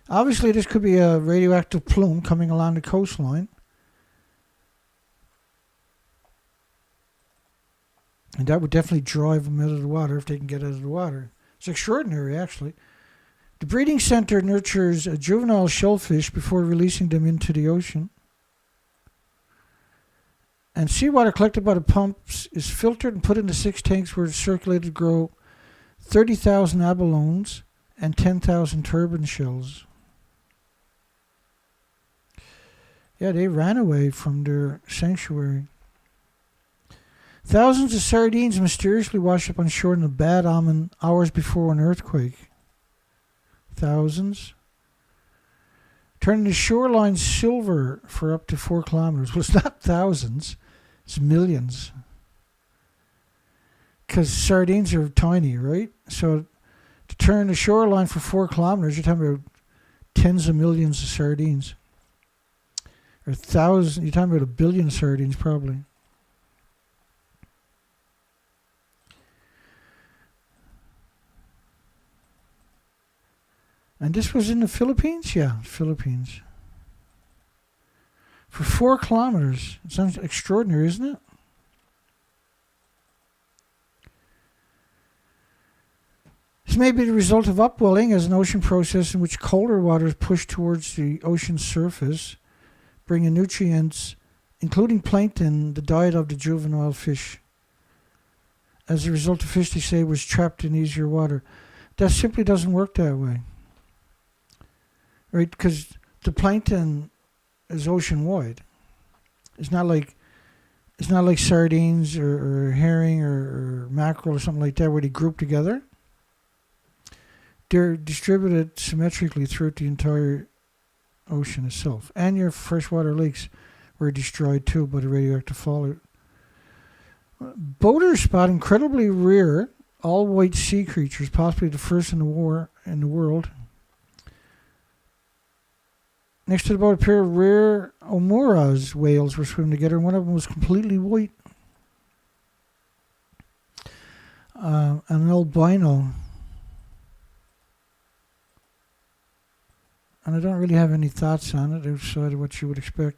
Obviously, this could be a radioactive plume coming along the coastline. And that would definitely drive them out of the water if they can get out of the water. It's extraordinary, actually. The breeding center nurtures a juvenile shellfish before releasing them into the ocean. And seawater collected by the pumps is filtered and put into 6 tanks where it's circulated to grow 30,000 abalones and 10,000 turban shells. Yeah, they ran away from their sanctuary. Thousands of sardines mysteriously washed up on shore in a bad omen hours before an earthquake. Thousands. Turning the shoreline silver for up to 4 kilometers. Well, it's not thousands. It's millions. Because sardines are tiny, right? So to turn the shoreline for 4 kilometers, you're talking about tens of millions of sardines. Or thousands, you're talking about 1 billion sardines probably. And this was in the Philippines? Yeah, Philippines. For 4 kilometers. It sounds extraordinary, isn't it? This may be the result of upwelling as an ocean process in which colder water is pushed towards the ocean's surface, bringing nutrients, including plankton, the diet of the juvenile fish. As a result, the fish, they say, was trapped in easier water. That simply doesn't work that way. Right? Because the plankton is ocean-wide. It's not like sardines or herring or mackerel or something like that where they group together. They're distributed symmetrically throughout the entire ocean itself. And your freshwater lakes were destroyed too by the radioactive fallout. Boaters spot incredibly rare all-white sea creatures, possibly the first in the world. Next to the boat, a pair of rare Omura whales were swimming together, and one of them was completely white. An albino and I don't really have any thoughts on it outside of what you would expect.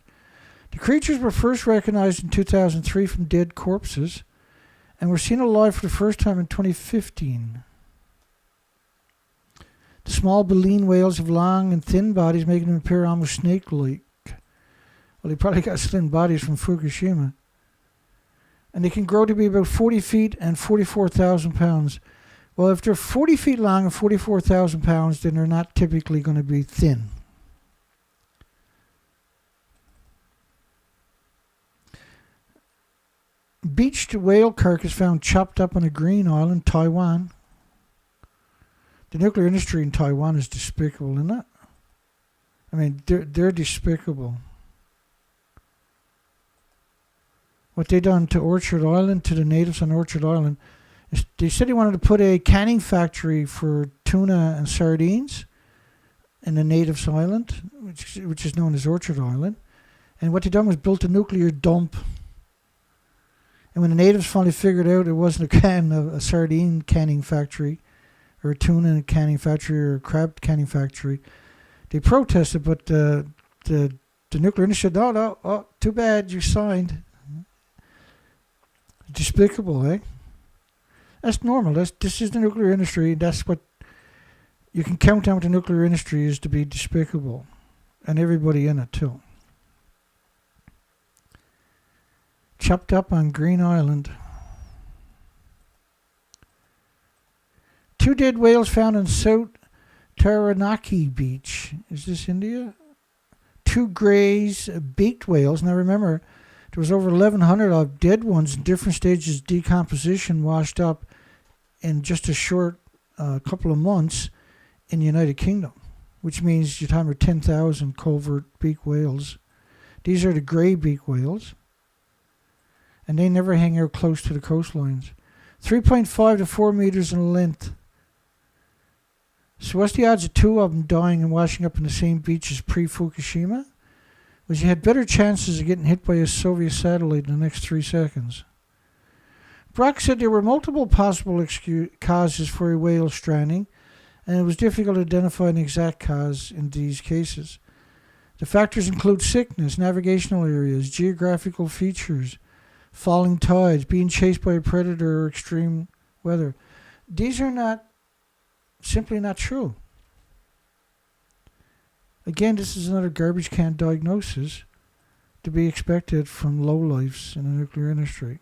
The creatures were first recognized in 2003 from dead corpses and were seen alive for the first time in 2015. The small baleen whales have long and thin bodies, making them appear almost snake-like. Well, they probably got slim bodies from Fukushima. And they can grow to be about 40 feet and 44,000 pounds. Well, if they're 40 feet long and 44,000 pounds, then they're not typically going to be thin. Beached whale carcass found chopped up on a green island, Taiwan. The nuclear industry in Taiwan is despicable, isn't it? I mean, they're despicable. What they done to Orchard Island, to the natives on Orchard Island, is they said they wanted to put a canning factory for tuna and sardines in the natives' island, which is known as Orchard Island. And what they done was built a nuclear dump. And when the natives finally figured out it wasn't a sardine canning factory, or a tuna canning factory, or a crab canning factory, they protested, but the nuclear industry said, no, too bad, you signed. Despicable, eh? That's normal. This is the nuclear industry. That's what you can count on with the nuclear industry, is to be despicable. And everybody in it, too. Chopped up on Green Island. 2 dead whales found in South Taranaki Beach. Is this India? 2 greys, beaked whales. Now remember, there was over 1,100 of dead ones in different stages of decomposition washed up in just a short couple of months in the United Kingdom, which means you're talking about 10,000 covert beaked whales. These are the grey beaked whales, and they never hang out close to the coastlines. 3.5 to 4 meters in length. So what's the odds of 2 of them dying and washing up in the same beach as pre-Fukushima? Was you had better chances of getting hit by a Soviet satellite in the next 3 seconds. Brock said there were multiple possible causes for a whale stranding, and it was difficult to identify an exact cause in these cases. The factors include sickness, navigational areas, geographical features, falling tides, being chased by a predator, or extreme weather. These are simply not true. Again, this is another garbage can diagnosis to be expected from lowlifes in the nuclear industry.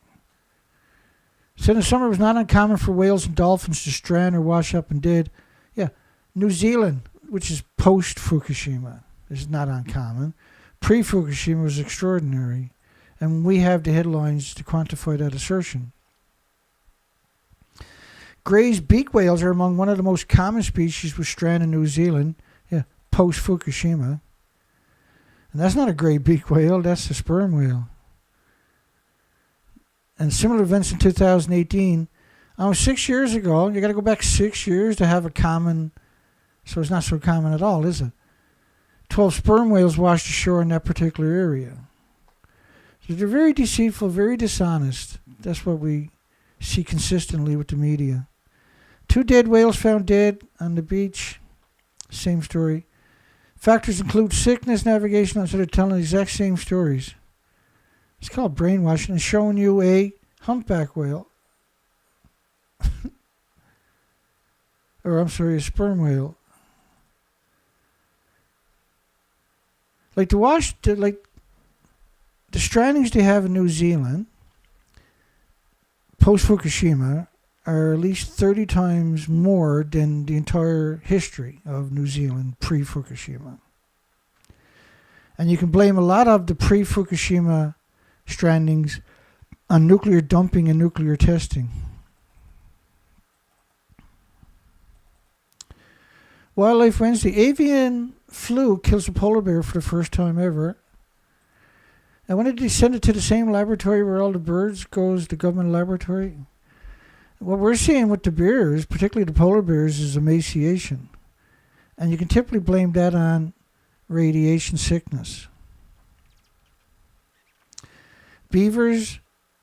Said in the summer it was not uncommon for whales and dolphins to strand or wash up and dead. Yeah, New Zealand, which is post-Fukushima, is not uncommon. Pre-Fukushima was extraordinary, and we have the headlines to quantify that assertion. Gray's beak whales are among one of the most common species with strand in New Zealand. Yeah, post-Fukushima. And that's not a gray beak whale, that's a sperm whale. And similar events in 2018. 6 years ago, you got to go back 6 years to have a common, so it's not so common at all, is it? 12 sperm whales washed ashore in that particular area. So they're very deceitful, very dishonest. That's what we see consistently with the media. 2 dead whales found dead on the beach. Same story. Factors include sickness, navigation, so they're telling the exact same stories. It's called brainwashing and showing you a humpback whale. A sperm whale. The strandings they have in New Zealand, post-Fukushima, are at least 30 times more than the entire history of New Zealand pre-Fukushima. And you can blame a lot of the pre-Fukushima strandings on nuclear dumping and nuclear testing. Wildlife Wednesday. Avian Flue kills a polar bear for the first time ever. And when did they send it to the same laboratory where all the birds goes, the government laboratory? What we're seeing with the bears, particularly the polar bears, is emaciation. And you can typically blame that on radiation sickness. Beavers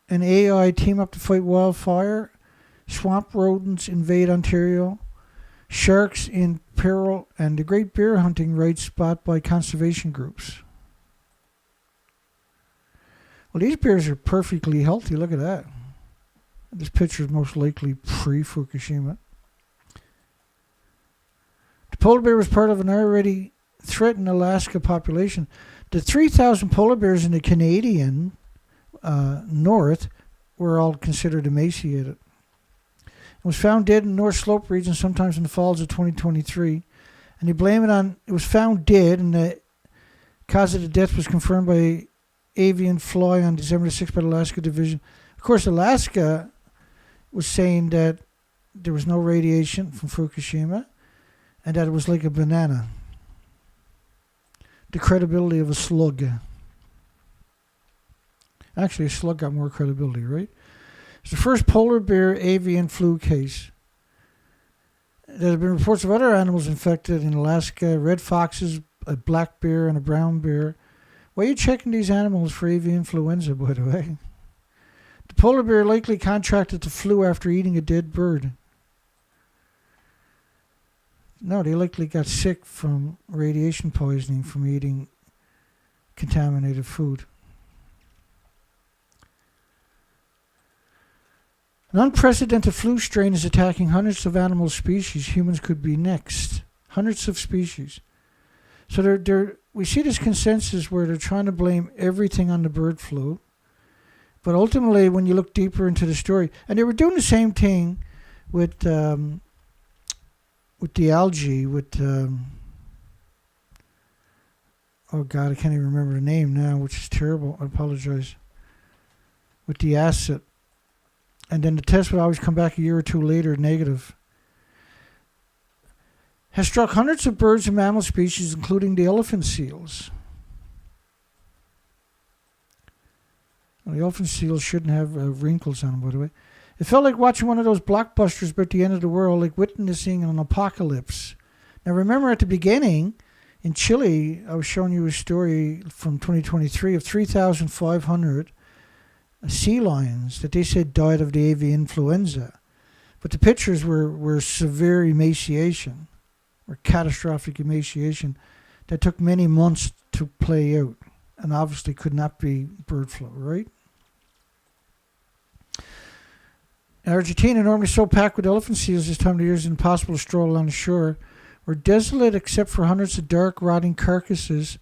and AI team up to fight wildfire. Swamp rodents invade Ontario. sharks in peril, and the great bear hunting rights spot by conservation groups. Well, these bears are perfectly healthy. Look at that. This picture is most likely pre-Fukushima. The polar bear was part of an already threatened Alaska population. The 3,000 polar bears in the Canadian north were all considered emaciated. It was found dead in the North Slope region sometimes in the falls of 2023. And they blame it on, it was found dead, and the cause of the death was confirmed by Avian fly on December 6th by the Alaska Division. Of course, Alaska was saying that there was no radiation from Fukushima and that it was like a banana. The credibility of a slug. Actually, a slug got more credibility, right? It's the first polar bear avian flu case. There have been reports of other animals infected in Alaska, red foxes, a black bear, and a brown bear. Why are you checking these animals for avian influenza, by the way? The polar bear likely contracted the flu after eating a dead bird. No, they likely got sick from radiation poisoning from eating contaminated food. An unprecedented flu strain is attacking hundreds of animal species. Humans could be next. Hundreds of species. So we see this consensus where they're trying to blame everything on the bird flu. But ultimately, when you look deeper into the story, and they were doing the same thing with the algae, oh God, I can't even remember the name now, which is terrible. I apologize. With the acid. And then the test would always come back a year or two later, negative. Has struck hundreds of birds and mammal species, including the elephant seals. Well, the elephant seals shouldn't have wrinkles on them, by the way. It felt like watching one of those blockbusters about the end of the world, like witnessing an apocalypse. Now, remember at the beginning, in Chile, I was showing you a story from 2023 of 3,500 sea lions that they said died of the avian influenza. But the pictures were severe emaciation, or catastrophic emaciation, that took many months to play out, and obviously could not be bird flu, right? Argentina, normally so packed with elephant seals this time of the year, is impossible to stroll along the shore. We're desolate except for hundreds of dark, rotting carcasses.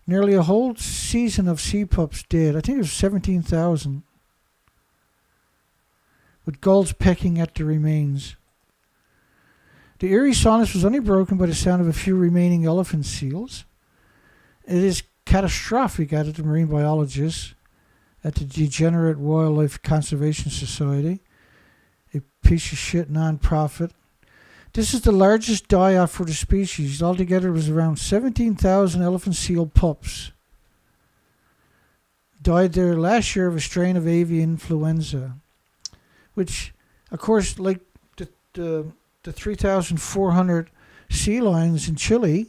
Nearly a whole season of sea pups dead. I think it was 17,000. With gulls pecking at the remains. The eerie silence was only broken by the sound of a few remaining elephant seals. It is catastrophic, added the marine biologists at the Degenerate Wildlife Conservation Society, a piece of shit non-profit. This is the largest die-off for the species. Altogether, it was around 17,000 elephant seal pups. Died there last year of a strain of avian influenza. Which, of course, like the 3,400 sea lions in Chile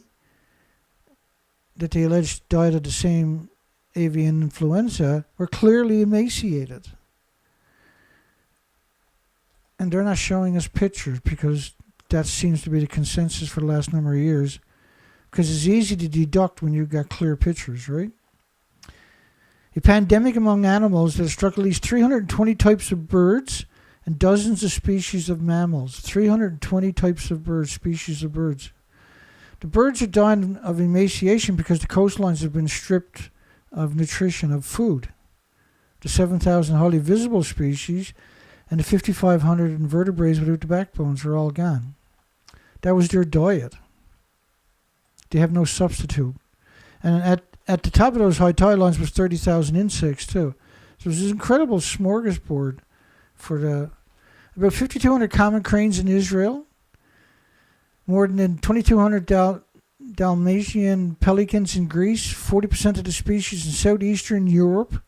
that they alleged died of the same avian influenza were clearly emaciated. And they're not showing us pictures because that seems to be the consensus for the last number of years, because it's easy to deduct when you've got clear pictures, right? A pandemic among animals that has struck at least 320 types of birds and dozens of species of mammals. 320 types of birds, species of birds. The birds are dying of emaciation because the coastlines have been stripped of nutrition, of food. The 7,000 highly visible species and the 5,500 invertebrates without the backbones are all gone. That was their diet. They have no substitute. And at the top of those high tide lines was 30,000 insects too. So it was this incredible smorgasbord for the about 5,200 common cranes in Israel, more than 2,200 Dalmatian pelicans in Greece, 40% of the species in southeastern Europe,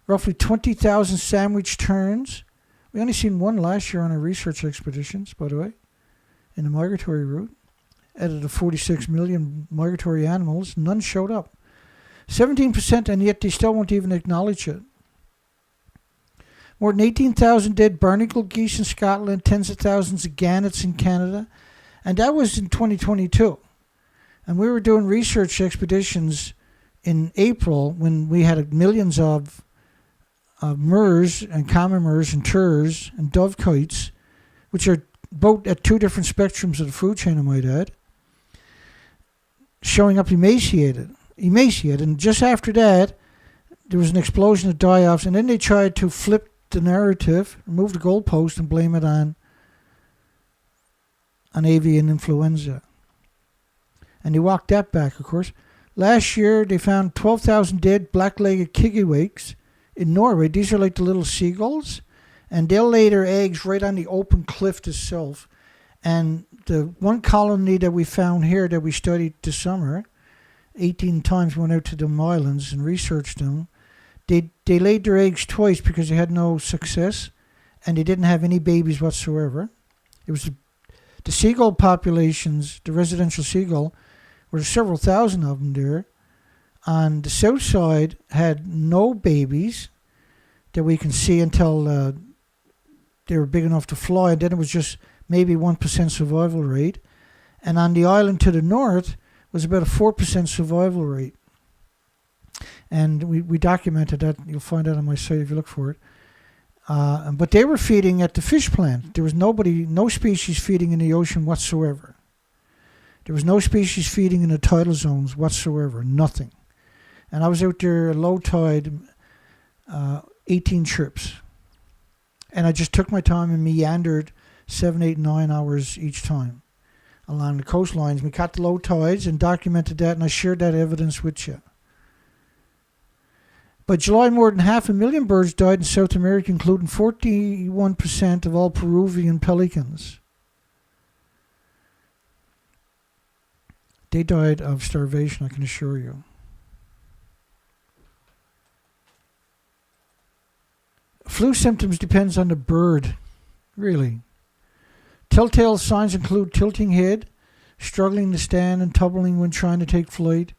roughly 20,000 sandwich terns. We only seen one last year on our research expeditions, by the way, in the migratory route. Out of the 46 million migratory animals, none showed up. 17%, and yet they still won't even acknowledge it. More than 18,000 dead barnacle geese in Scotland, tens of thousands of gannets in Canada. And that was in 2022. And we were doing research expeditions in April when we had millions of murres and common murres and turs and dovekites, which are both at two different spectrums of the food chain, I might add, showing up emaciated. And just after that, there was an explosion of die-offs, and then they tried to flip the narrative, remove the goalpost, and blame it on avian influenza. And they walked that back, of course. Last year, they found 12,000 dead black-legged kittiwakes in Norway. These are like the little seagulls, and they'll lay their eggs right on the open cliff itself. And the one colony that we found here that we studied this summer, 18 times went out to them islands and researched them. They laid their eggs twice because they had no success, and they didn't have any babies whatsoever. It was the seagull populations, the residential seagull, were several thousand of them there. On the south side had no babies that we can see until they were big enough to fly, and then it was just maybe 1% survival rate. And on the island to the north was about a 4% survival rate. And we documented that. You'll find that on my site if you look for it. But they were feeding at the fish plant. There was no species feeding in the ocean whatsoever. There was no species feeding in the tidal zones whatsoever. Nothing. And I was out there at low tide, 18 trips. And I just took my time and meandered 7, 8, 9 hours each time along the coastlines. We caught the low tides and documented that, and I shared that evidence with you. By July, more than 500,000 birds died in South America, including 41% of all Peruvian pelicans. They died of starvation, I can assure you. Flu symptoms depends on the bird, really. Telltale signs include tilting head, struggling to stand and tumbling when trying to take flight.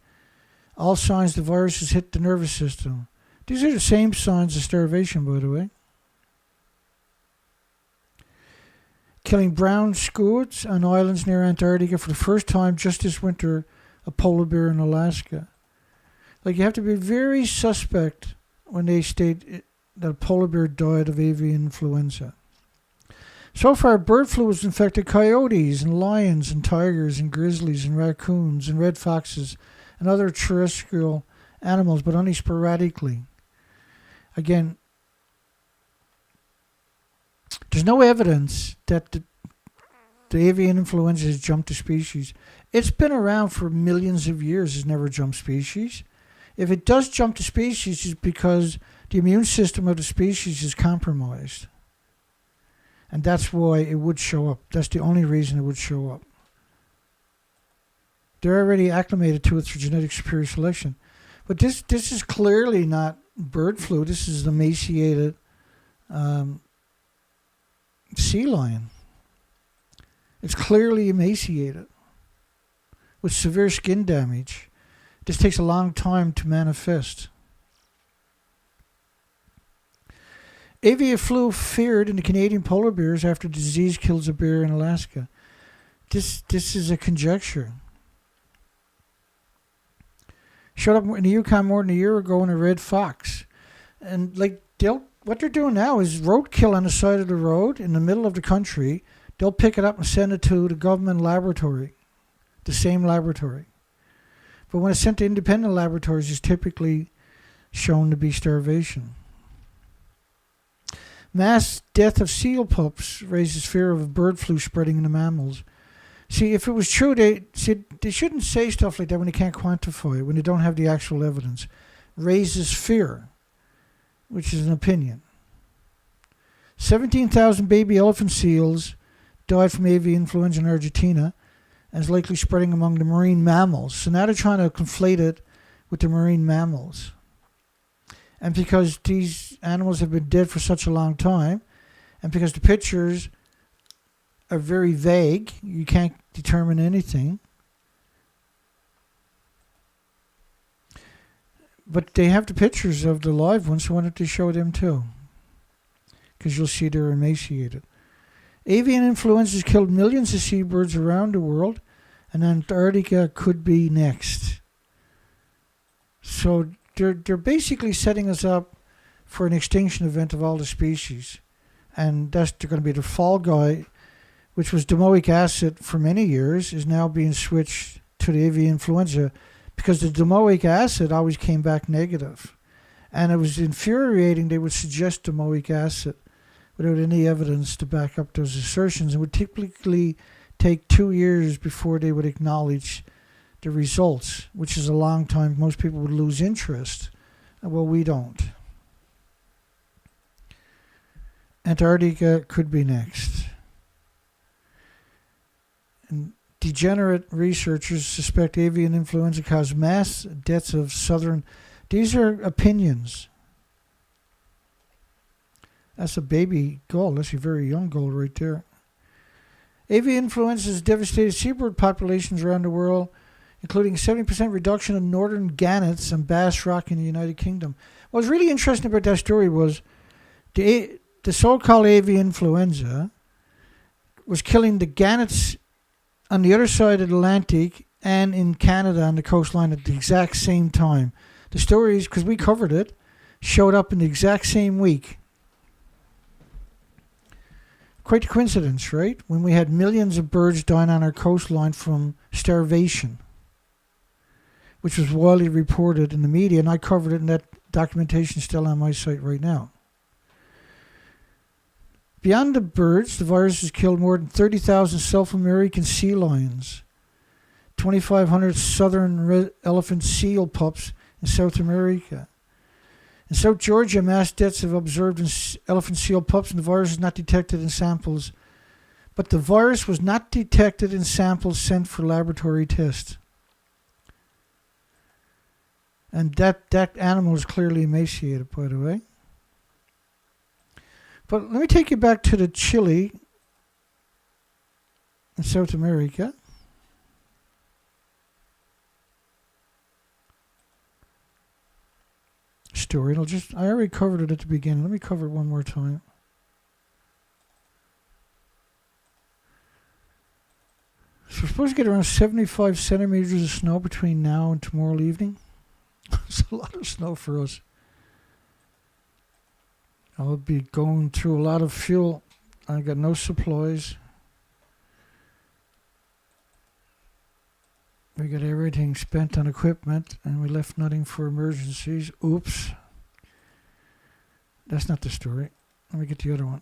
All signs the virus has hit the nervous system. These are the same signs of starvation, by the way. Killing brown skuas on islands near Antarctica for the first time just this winter, a polar bear in Alaska. Like, you have to be very suspect when they state that a polar bear died of avian influenza. So far, bird flu has infected coyotes and lions and tigers and grizzlies and raccoons and red foxes and other terrestrial animals, but only sporadically. Again, there's no evidence that the avian influenza has jumped a species. It's been around for millions of years. It's never jumped species. If it does jump to species, it's because the immune system of the species is compromised. And that's why it would show up. That's the only reason it would show up. They're already acclimated to it through genetic superior selection. But this is clearly not bird flu. This is the emaciated sea lion. It's clearly emaciated with severe skin damage. This takes a long time to manifest. Avian flu feared in the Canadian polar bears after the disease kills a bear in Alaska. This is a conjecture. Showed up in the Yukon more than a year ago in a red fox. And what they're doing now is roadkill on the side of the road in the middle of the country. They'll pick it up and send it to the government laboratory, the same laboratory. But when it's sent to independent laboratories, it's typically shown to be starvation. Mass death of seal pups raises fear of bird flu spreading in the mammals. See, if it was true, they shouldn't say stuff like that when they can't quantify it, when they don't have the actual evidence. Raises fear, which is an opinion. 17,000 baby elephant seals died from avian influenza in Argentina and is likely spreading among the marine mammals. So now they're trying to conflate it with the marine mammals. And because these animals have been dead for such a long time, and because the pictures are very vague, you can't determine anything. But they have the pictures of the live ones, so why don't they show them too? because you'll see they're emaciated. Avian influenza has killed millions of seabirds around the world, and Antarctica could be next. So they're basically setting us up for an extinction event of all the species. And they're going to be the fall guy, which was domoic acid for many years, is now being switched to the avian influenza because the domoic acid always came back negative. And it was infuriating. They would suggest domoic acid without any evidence to back up those assertions. It would typically take 2 years before they would acknowledge the results, which is a long time. Most people would lose interest. Well, we don't. Antarctica could be next. And degenerate researchers suspect avian influenza caused mass deaths of southern... These are opinions. That's a baby gull. That's a very young gull right there. Avian influenza has devastated seabird populations around the world, including 70% reduction in northern gannets and bass rock in the United Kingdom. What was really interesting about that story was the so-called avian influenza was killing the gannets on the other side of the Atlantic and in Canada on the coastline at the exact same time. The stories, because we covered it, showed up in the exact same week. Quite a coincidence, right? When we had millions of birds dying on our coastline from starvation, which was widely reported in the media, and I covered it, and that documentation is still on my site right now. Beyond the birds, the virus has killed more than 30,000 South American sea lions, 2,500 southern red elephant seal pups in South America. In South Georgia, mass deaths have observed in elephant seal pups, and the virus is not detected in samples. But the virus was not detected in samples sent for laboratory tests. And that animal is clearly emaciated, by the way. But let me take you back to the Chile in South America. Story. I already covered it at the beginning. Let me cover it one more time. So we're supposed to get around 75 centimeters of snow between now and tomorrow evening. It's a lot of snow for us. I'll be going through a lot of fuel. I got no supplies. We got everything spent on equipment, and we left nothing for emergencies. Oops. That's not the story. Let me get the other one.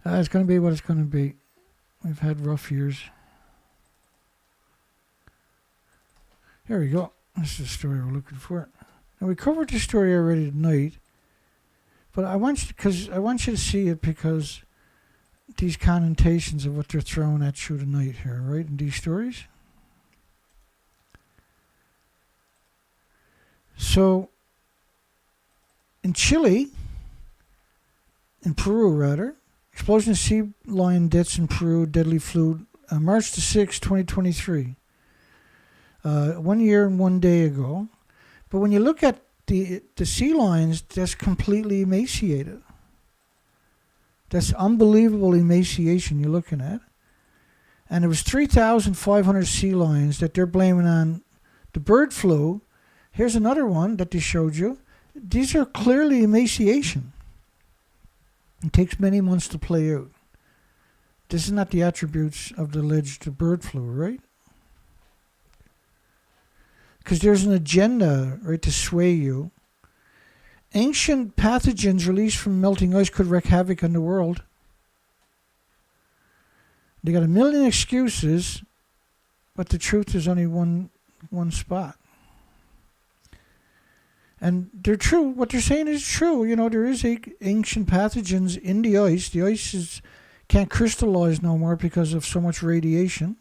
It's going to be what it's going to be. We've had rough years. Here we go. This is the story we're looking for. Now, we covered the story already tonight, but I want you to see it because these connotations of what they're throwing at you tonight here, right, in these stories. So, in Chile, in Peru rather, explosion of sea lion deaths in Peru, deadly flu, March the 6th, 2023. 1 year and 1 day ago. But when you look at the sea lions, that's completely emaciated. That's unbelievable emaciation you're looking at. And it was 3,500 sea lions that they're blaming on the bird flu. Here's another one that they showed you. These are clearly emaciation. It takes many months to play out. This is not the attributes of the alleged bird flu, right? Because there's an agenda, right, to sway you. Ancient pathogens released from melting ice could wreak havoc on the world. They got a million excuses, but the truth is only one spot. And they're true. What they're saying is true. You know, there is ancient pathogens in the ice. The ice can't crystallize no more because of so much radiation.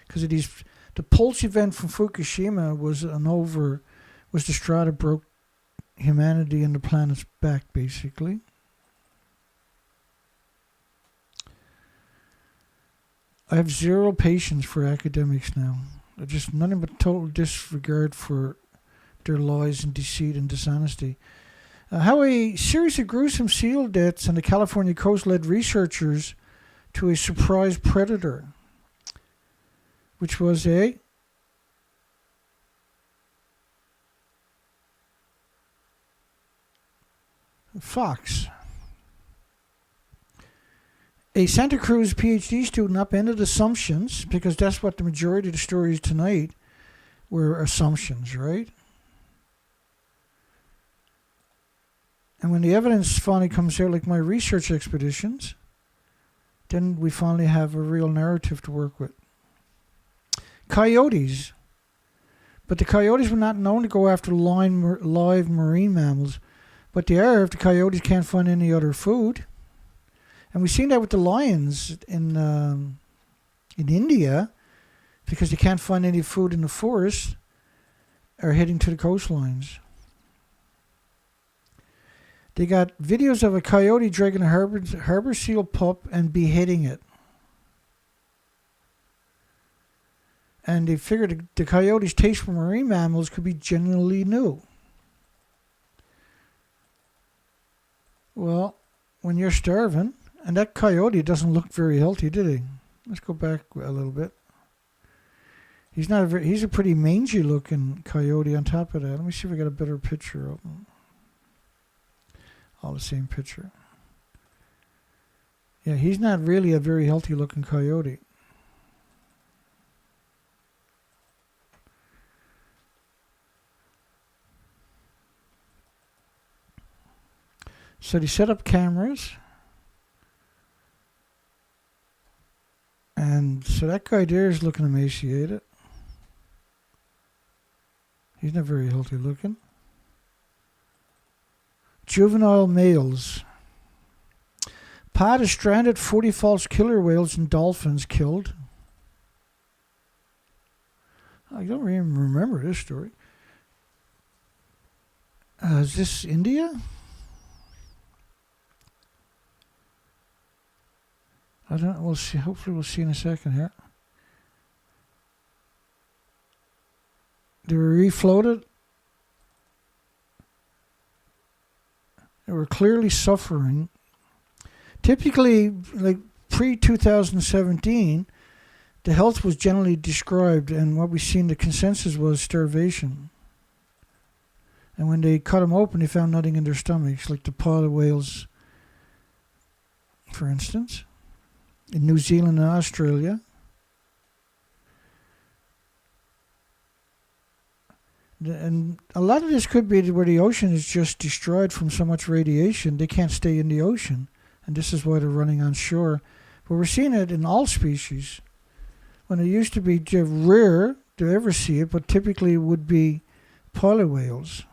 Because of these, the pulse event from Fukushima was the straw that broke humanity and the planet's back, basically. I have zero patience for academics now. They're just nothing but total disregard for their lies and deceit and dishonesty. How a series of gruesome seal deaths on the California coast led researchers to a surprise predator, which was a fox. A Santa Cruz PhD student upended assumptions, because that's what the majority of the stories tonight were, assumptions, right? And when the evidence finally comes out, like my research expeditions, then we finally have a real narrative to work with. Coyotes. But the coyotes were not known to go after live marine mammals, but they are if the coyotes can't find any other food. And we've seen that with the lions in India, because they can't find any food in the forest, are heading to the coastlines. They got videos of a coyote dragging a harbor seal pup and beheading it. And they figured the coyote's taste for marine mammals could be genuinely new. Well, when you're starving, and that coyote doesn't look very healthy, did he? Let's go back a little bit. He's a pretty mangy looking coyote on top of that. Let me see if I got a better picture of him. All the same picture. Yeah, he's not really a very healthy looking coyote. So they set up cameras. And so that guy there is looking emaciated. He's not very healthy looking. Juvenile males. Pod has stranded 40 false killer whales and dolphins killed. I don't even remember this story. Is this India? I don't know. We'll see. Hopefully we'll see in a second here. They were refloated. They were clearly suffering. Typically, like pre-2017, the health was generally described, and what we seen the consensus was starvation. And when they cut them open, they found nothing in their stomachs, like the pod whales, for instance, in New Zealand and Australia. And a lot of this could be where the ocean is just destroyed from so much radiation. They can't stay in the ocean, and this is why they're running on shore. But we're seeing it in all species. When it used to be rare to ever see it, but typically it would be pilot whales.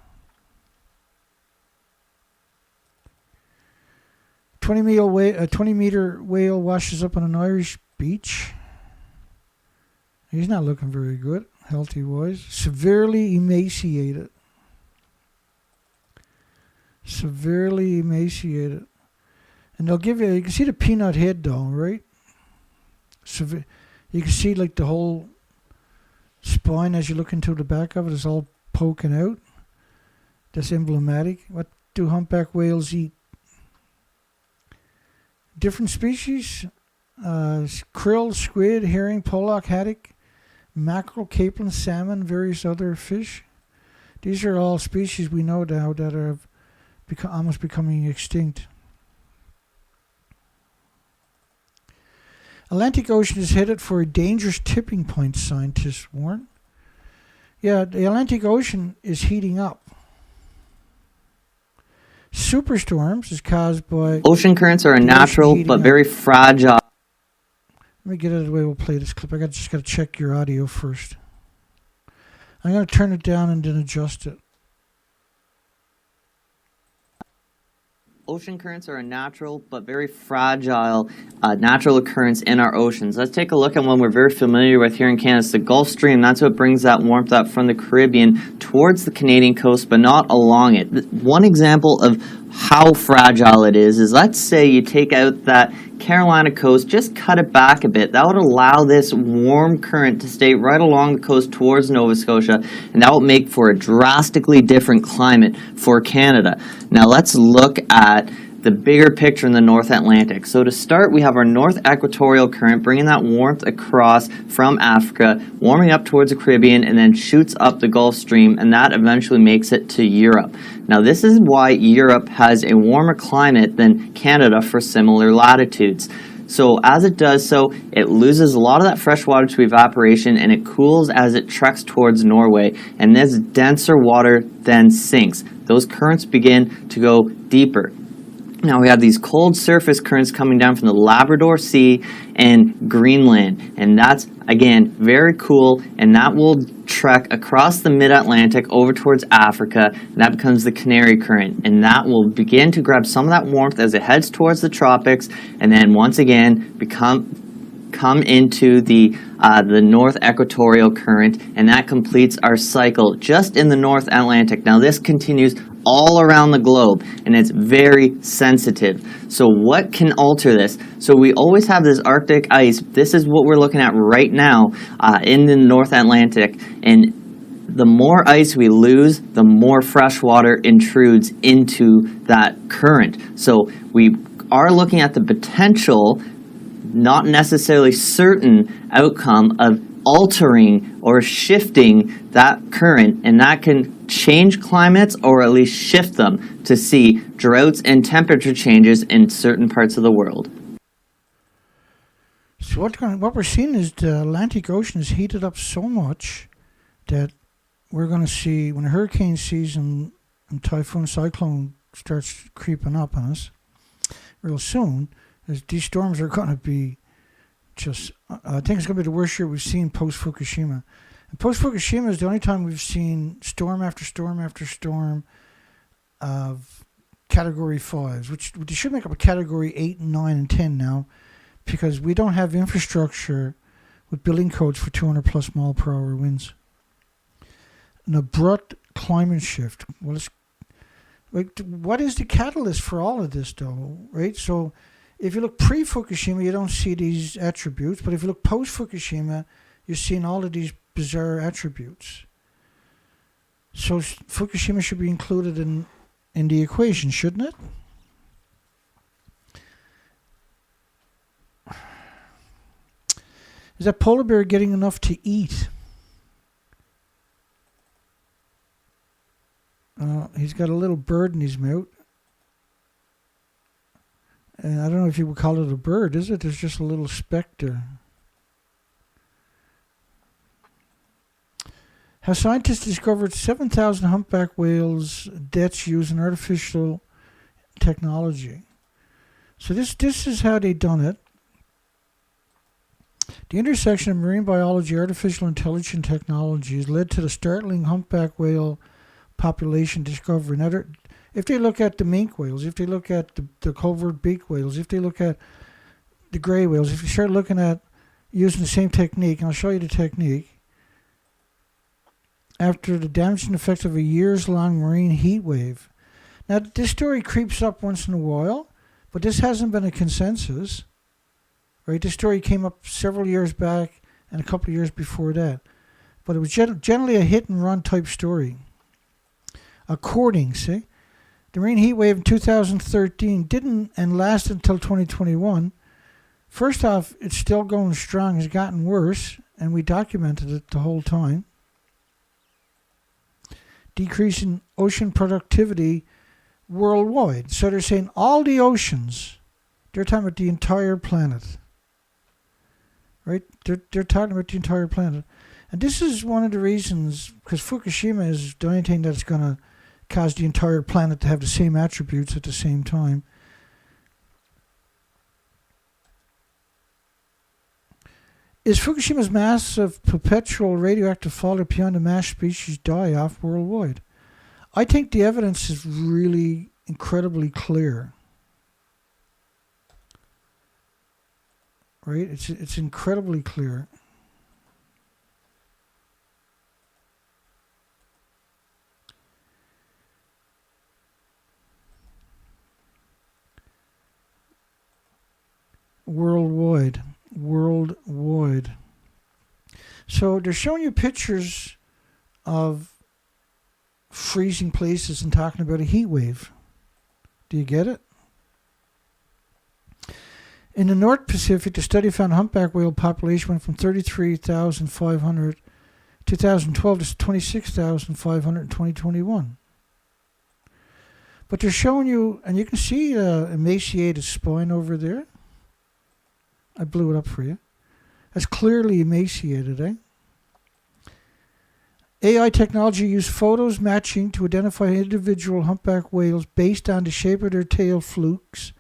20-meter whale washes up on an Irish beach. He's not looking very good, healthy-wise. Severely emaciated. Severely emaciated. And they'll give you can see the peanut head though, right? You can see like the whole spine as you look into the back of it is all poking out. That's emblematic. What do humpback whales eat? Different species, krill, squid, herring, pollock, haddock, mackerel, capelin, salmon, various other fish. These are all species we know now that are almost becoming extinct. Atlantic Ocean is headed for a dangerous tipping point, scientists warn. Yeah, the Atlantic Ocean is heating up. Superstorms is caused by... Ocean currents are a natural but very fragile... Let me get out of the way. We'll play this clip. Just got to check your audio first. I'm going to turn it down and then adjust it. Ocean currents are a natural but very fragile natural occurrence in our oceans. Let's take a look at one we're very familiar with here in Canada. It's the Gulf Stream. That's what brings that warmth up from the Caribbean towards the Canadian coast, but not along it. One example of how fragile it is let's say you take out that Carolina coast, just cut it back a bit. That would allow this warm current to stay right along the coast towards Nova Scotia, and that would make for a drastically different climate for Canada. Now let's look at the bigger picture in the North Atlantic. So to start, we have our North Equatorial Current bringing that warmth across from Africa, warming up towards the Caribbean, and then shoots up the Gulf Stream, and that eventually makes it to Europe. Now this is why Europe has a warmer climate than Canada for similar latitudes. So as it does so, it loses a lot of that fresh water to evaporation, and it cools as it treks towards Norway, and this denser water then sinks. Those currents begin to go deeper. Now we have these cold surface currents coming down from the Labrador Sea and Greenland, and that's, again, very cool, and that will trek across the mid-Atlantic over towards Africa, and that becomes the Canary Current, and that will begin to grab some of that warmth as it heads towards the tropics, and then once again come into the North Equatorial Current, and that completes our cycle just in the North Atlantic. Now this continues all around the globe, and it's very sensitive. So what can alter this? So we always have this Arctic ice. This is what we're looking at right now in the North Atlantic, and the more ice we lose, the more fresh water intrudes into that current. So we are looking at the potential, not necessarily certain outcome of altering or shifting that current, and that can change climates or at least shift them to see droughts and temperature changes in certain parts of the world. So what we're seeing is the Atlantic Ocean is heated up so much that we're going to see, when hurricane season and typhoon cyclone starts creeping up on us real soon, these storms are going to be just, I think it's going to be the worst year we've seen post-Fukushima. And post-Fukushima is the only time we've seen storm after storm after storm of Category 5s, which should make up a Category 8 and 9 and 10 now, because we don't have infrastructure with building codes for 200 plus mile per hour winds. An abrupt climate shift. Well, what is the catalyst for all of this, though, right? So if you look pre-Fukushima, you don't see these attributes, but if you look post-Fukushima, you're seeing all of these bizarre attributes. So Fukushima should be included in the equation, shouldn't it? Is that polar bear getting enough to eat? He's got a little bird in his mouth. And I don't know if you would call it a bird, is it? There's just a little specter. How scientists discovered 7,000 humpback whales deaths using artificial technology. So this is how they done it. The intersection of marine biology, artificial intelligence technologies led to the startling humpback whale population discovery. Now, if they look at the mink whales, if they look at the covert beak whales, if they look at the gray whales, if you start looking at using the same technique, and I'll show you the technique, after the damaging effects of a years-long marine heat wave. Now, this story creeps up once in a while, but this hasn't been a consensus. Right? This story came up several years back and a couple of years before that. But it was generally a hit-and-run type story. According, see? The marine heat wave in 2013 didn't and lasted until 2021. First off, it's still going strong. It's gotten worse, and we documented it the whole time. Decrease in ocean productivity worldwide. So they're saying all the oceans, they're talking about the entire planet. Right? They're talking about the entire planet. And this is one of the reasons, because Fukushima is the only thing that's going to cause the entire planet to have the same attributes at the same time. Is Fukushima's massive perpetual radioactive fallout beyond the mass species die-off worldwide? I think the evidence is really incredibly clear. Right? It's incredibly clear. Worldwide. Worldwide. So they're showing you pictures of freezing places and talking about a heat wave. Do you get it? In the North Pacific, the study found humpback whale population went from 33,500 2012 to 26,500 in 2021. But they're showing you, and you can see the emaciated spine over there. I blew it up for you. That's clearly emaciated, eh? AI technology used photos matching to identify individual humpback whales based on the shape of their tail flukes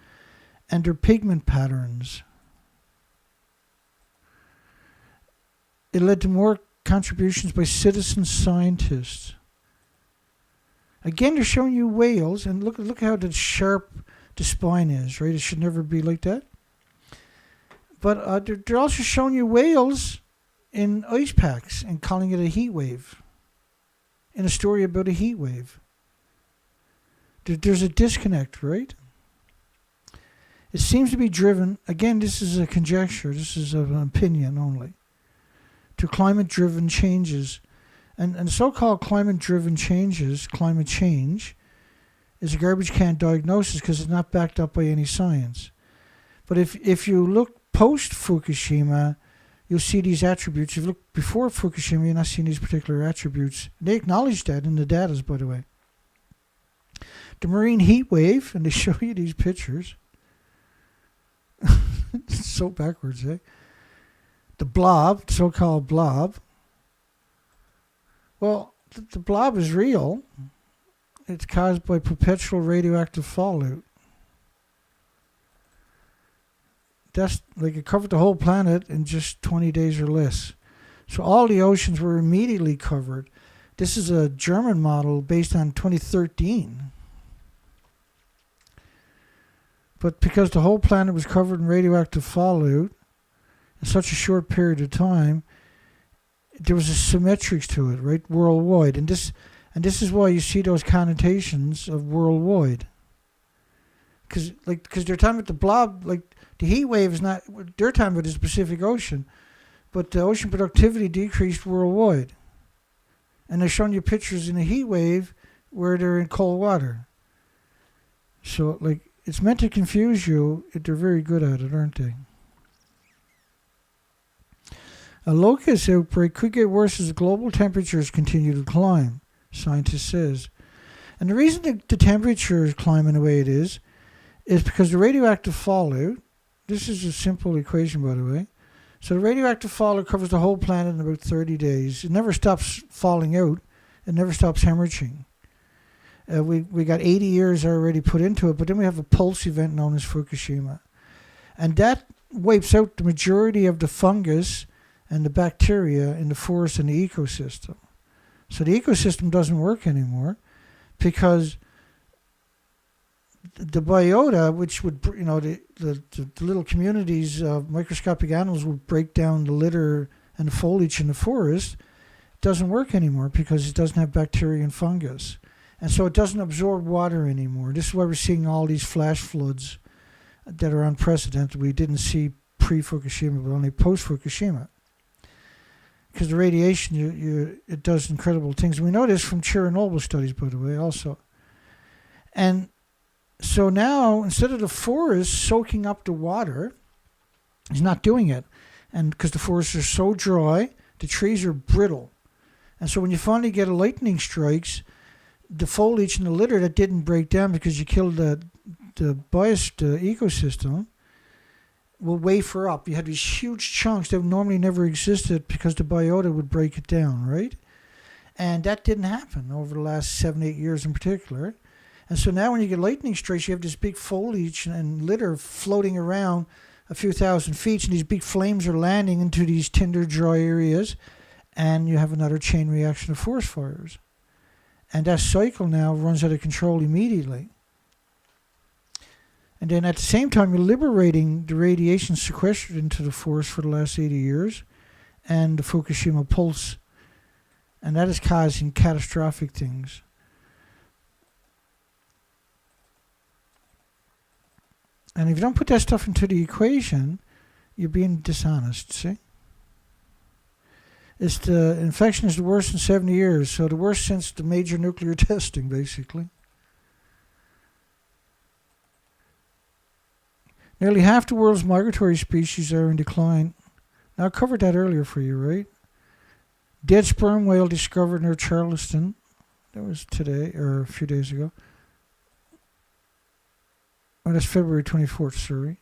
and their pigment patterns. It led to more contributions by citizen scientists. Again, they're showing you whales, and look how sharp the spine is, right? It should never be like that. But they're also showing you whales in ice packs and calling it a heat wave. In a story about a heat wave. There's a disconnect, right? It seems to be driven, again, this is a conjecture, this is an opinion only, to climate-driven changes. And so-called climate-driven changes, climate change, is a garbage can diagnosis because it's not backed up by any science. But if you look post-Fukushima, you'll see these attributes. If you look before Fukushima, you're not seeing these particular attributes. They acknowledge that in the data, by the way. The marine heat wave, and they show you these pictures. It's so backwards, eh? The blob, so-called blob. Well, the blob is real. It's caused by perpetual radioactive fallout. That's like it covered the whole planet in just 20 days or less. So all the oceans were immediately covered. This is a German model based on 2013. But because the whole planet was covered in radioactive fallout in such a short period of time, there was a symmetrics to it, right? Worldwide. And this is why you see those connotations of worldwide. Because they're talking about the blob, like the heat wave is not, they're talking about the Pacific Ocean, but the ocean productivity decreased worldwide. And they're showing you pictures in a heat wave where they're in cold water. So, like, it's meant to confuse you. They're very good at it, aren't they? A locust outbreak could get worse as global temperatures continue to climb, scientists says. And the reason the temperature is climbing the way it is because the radioactive fallout, this is a simple equation, by the way. So the radioactive fallout covers the whole planet in about 30 days. It never stops falling out. It never stops hemorrhaging. We got 80 years already put into it, but then we have a pulse event known as Fukushima. And that wipes out the majority of the fungus and the bacteria in the forest and the ecosystem. So the ecosystem doesn't work anymore because the biota, which would, the little communities of microscopic animals would break down the litter and the foliage in the forest, doesn't work anymore because it doesn't have bacteria and fungus. And so it doesn't absorb water anymore. This is why we're seeing all these flash floods that are unprecedented. We didn't see pre-Fukushima, but only post-Fukushima. Because the radiation, it does incredible things. We know this from Chernobyl studies, by the way, also. And so now, instead of the forest soaking up the water, it's not doing it. And because the forests are so dry, the trees are brittle. And so when you finally get a lightning strikes, the foliage and the litter that didn't break down because you killed the ecosystem will wafer up. You had these huge chunks that normally never existed because the biota would break it down, right? And that didn't happen over the last 7-8 years in particular. And so now when you get lightning strikes, you have this big foliage and litter floating around a few thousand feet, and these big flames are landing into these tinder dry areas, and you have another chain reaction of forest fires. And that cycle now runs out of control immediately. And then at the same time, you're liberating the radiation sequestered into the forest for the last 80 years and the Fukushima pulse. And that is causing catastrophic things. And if you don't put that stuff into the equation, you're being dishonest, see? It's the infection is the worst in 70 years, so the worst since the major nuclear testing, basically. Nearly half the world's migratory species are in decline. Now, I covered that earlier for you, right? Dead sperm whale discovered near Charleston. That was today, or a few days ago. Oh, that's February 24th, sorry.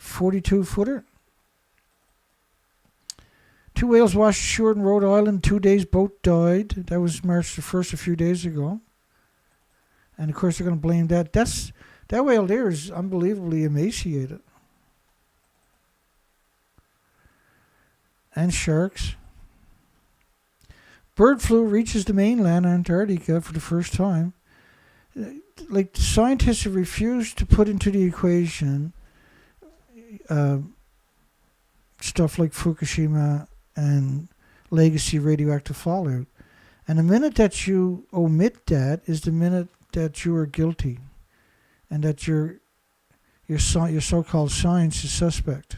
42-footer. 2 whales washed ashore in Rhode Island. 2 days, both died. That was March the 1st, a few days ago. And, of course, they're going to blame that. That whale there is unbelievably emaciated. And sharks. Bird flu reaches the mainland Antarctica for the first time. Like, scientists have refused to put into the equation stuff like Fukushima and legacy radioactive fallout. And the minute that you omit that is the minute that you are guilty and that your so-called science is suspect.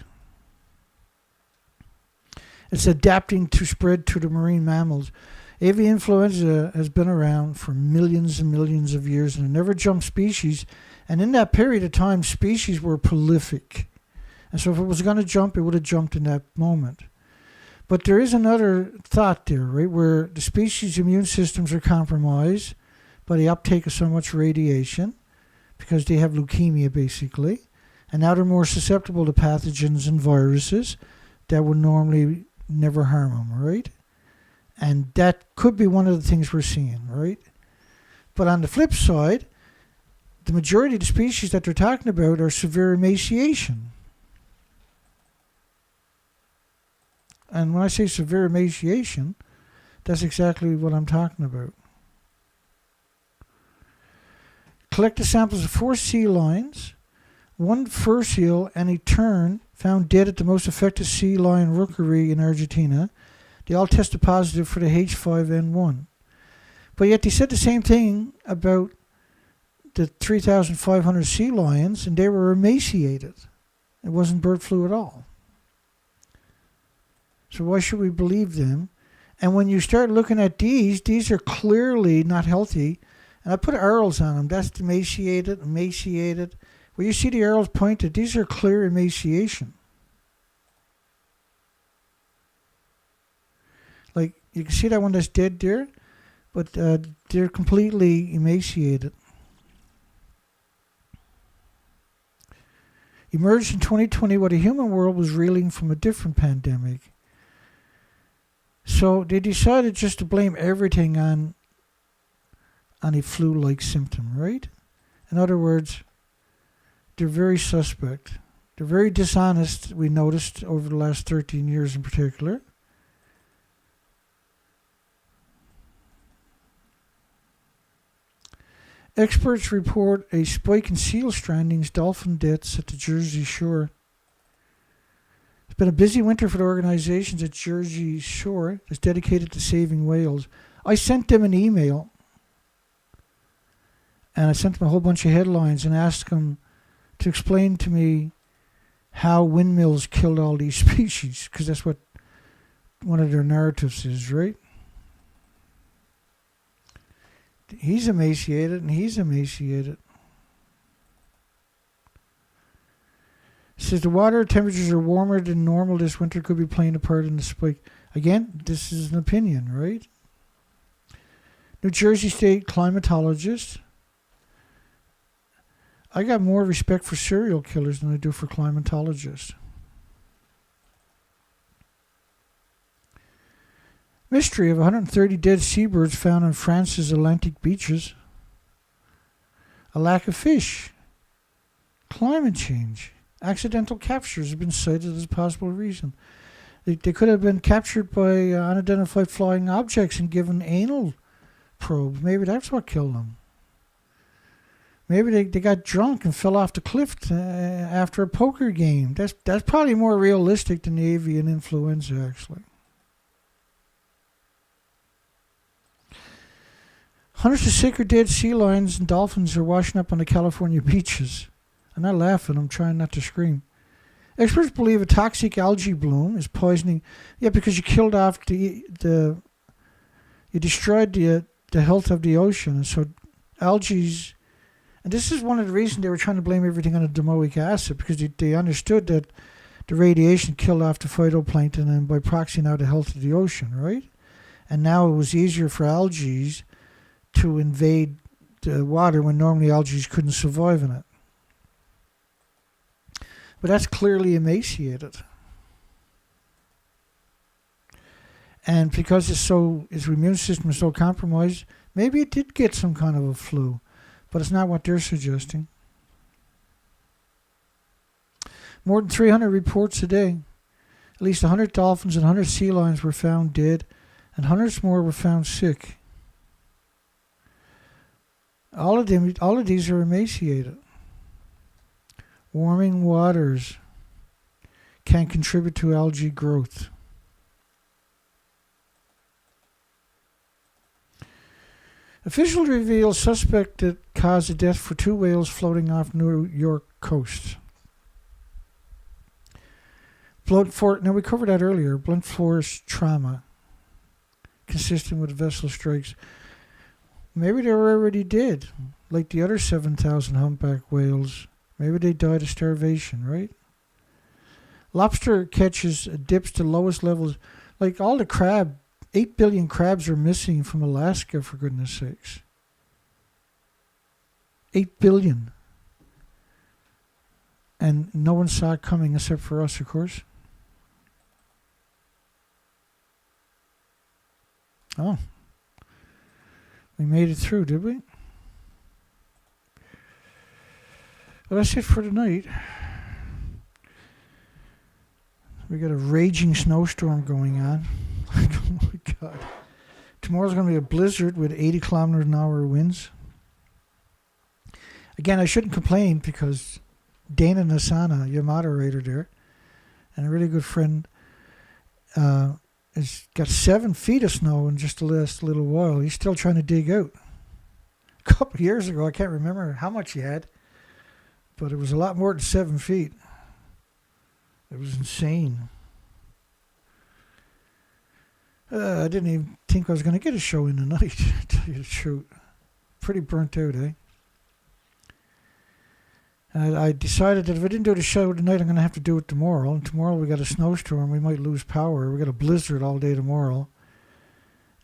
It's adapting to spread to the marine mammals. Avian influenza has been around for millions and millions of years and it never jumped species. And in that period of time, species were prolific. And so if it was going to jump, it would have jumped in that moment. But there is another thought there, right, where the species' immune systems are compromised by the uptake of so much radiation because they have leukemia, basically. And now they're more susceptible to pathogens and viruses that would normally never harm them, right? And that could be one of the things we're seeing, right? But on the flip side, the majority of the species that they're talking about are severe emaciation. And when I say severe emaciation, that's exactly what I'm talking about. Collected samples of 4 sea lions, 1 fur seal, and a tern found dead at the most affected sea lion rookery in Argentina. They all tested positive for the H5N1. But yet they said the same thing about the 3,500 sea lions, and they were emaciated. It wasn't bird flu at all. So why should we believe them? And when you start looking at these are clearly not healthy. And I put arrows on them. That's emaciated. Where you see the arrows pointed, these are clear emaciation. Like, you can see that one that's dead there, but they're completely emaciated. Emerged in 2020 while the human world was reeling from a different pandemic. So they decided just to blame everything on a flu-like symptom, right? In other words, they're very suspect. They're very dishonest, we noticed over the last 13 years in particular. Experts report a spike in seal strandings, dolphin deaths at the Jersey Shore. It's been a busy winter for the organizations at Jersey Shore that's dedicated to saving whales. I sent them an email, and I sent them a whole bunch of headlines and asked them to explain to me how windmills killed all these species, because that's what one of their narratives is, right? He's emaciated and he's emaciated. It says the water temperatures are warmer than normal this winter, could be playing a part in the spike. Again, this is an opinion, right? New Jersey State climatologist. I got more respect for serial killers than I do for climatologists. Mystery of 130 dead seabirds found on France's Atlantic beaches. A lack of fish. Climate change. Accidental captures have been cited as a possible reason. They could have been captured by unidentified flying objects and given anal probes. Maybe that's what killed them. Maybe they got drunk and fell off the cliff after a poker game. That's probably more realistic than the avian influenza, actually. Hundreds of sacred dead sea lions and dolphins are washing up on the California beaches. I'm not laughing. I'm trying not to scream. Experts believe a toxic algae bloom is poisoning. Yeah, because you killed off you destroyed the health of the ocean. And so algae, and this is one of the reasons they were trying to blame everything on the domoic acid, because they understood that the radiation killed off the phytoplankton and by proxy now the health of the ocean, right? And now it was easier for algae to invade the water when normally algae couldn't survive in it. But that's clearly emaciated. And because its immune system is so compromised, maybe it did get some kind of a flu, but it's not what they're suggesting. More than 300 reports a day. At least 100 dolphins and 100 sea lions were found dead, and hundreds more were found sick. All of these are emaciated. Warming waters can contribute to algae growth. Officials reveal suspect that caused the death for 2 whales floating off New York coast. Now we covered that earlier. Blunt force trauma consistent with vessel strikes. Maybe they were already dead, like the other 7,000 humpback whales. Maybe they died of starvation, right? Lobster catches dips to lowest levels. Like all the 8 billion crabs are missing from Alaska, for goodness sakes. 8 billion. And no one saw it coming except for us, of course. Oh. We made it through, did we? Well, that's it for tonight. We got a raging snowstorm going on. Oh my God. Tomorrow's going to be a blizzard with 80 kilometers an hour winds. Again, I shouldn't complain because Dana Nasana, your moderator there, and a really good friend, has got 7 feet of snow in just the last little while. He's still trying to dig out. A couple of years ago, I can't remember how much he had, but it was a lot more than 7 feet. It was insane. I didn't even think I was going to get a show in tonight, to tell you the truth. Pretty burnt out, eh? And I decided that if I didn't do the show tonight, I'm going to have to do it tomorrow. And tomorrow we got a snowstorm. We might lose power. We got a blizzard all day tomorrow.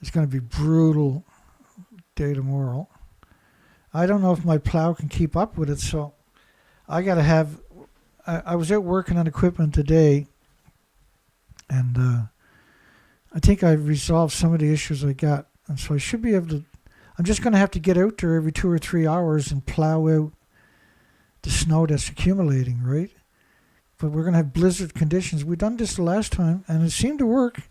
It's going to be brutal day tomorrow. I don't know if my plow can keep up with it, so I got to have... I was out working on equipment today, and I think I resolved some of the issues I got. And so I should be able to... I'm just going to have to get out there every 2 or 3 hours and plow out the snow that's accumulating, right? But we're going to have blizzard conditions. We've done this the last time, and it seemed to work.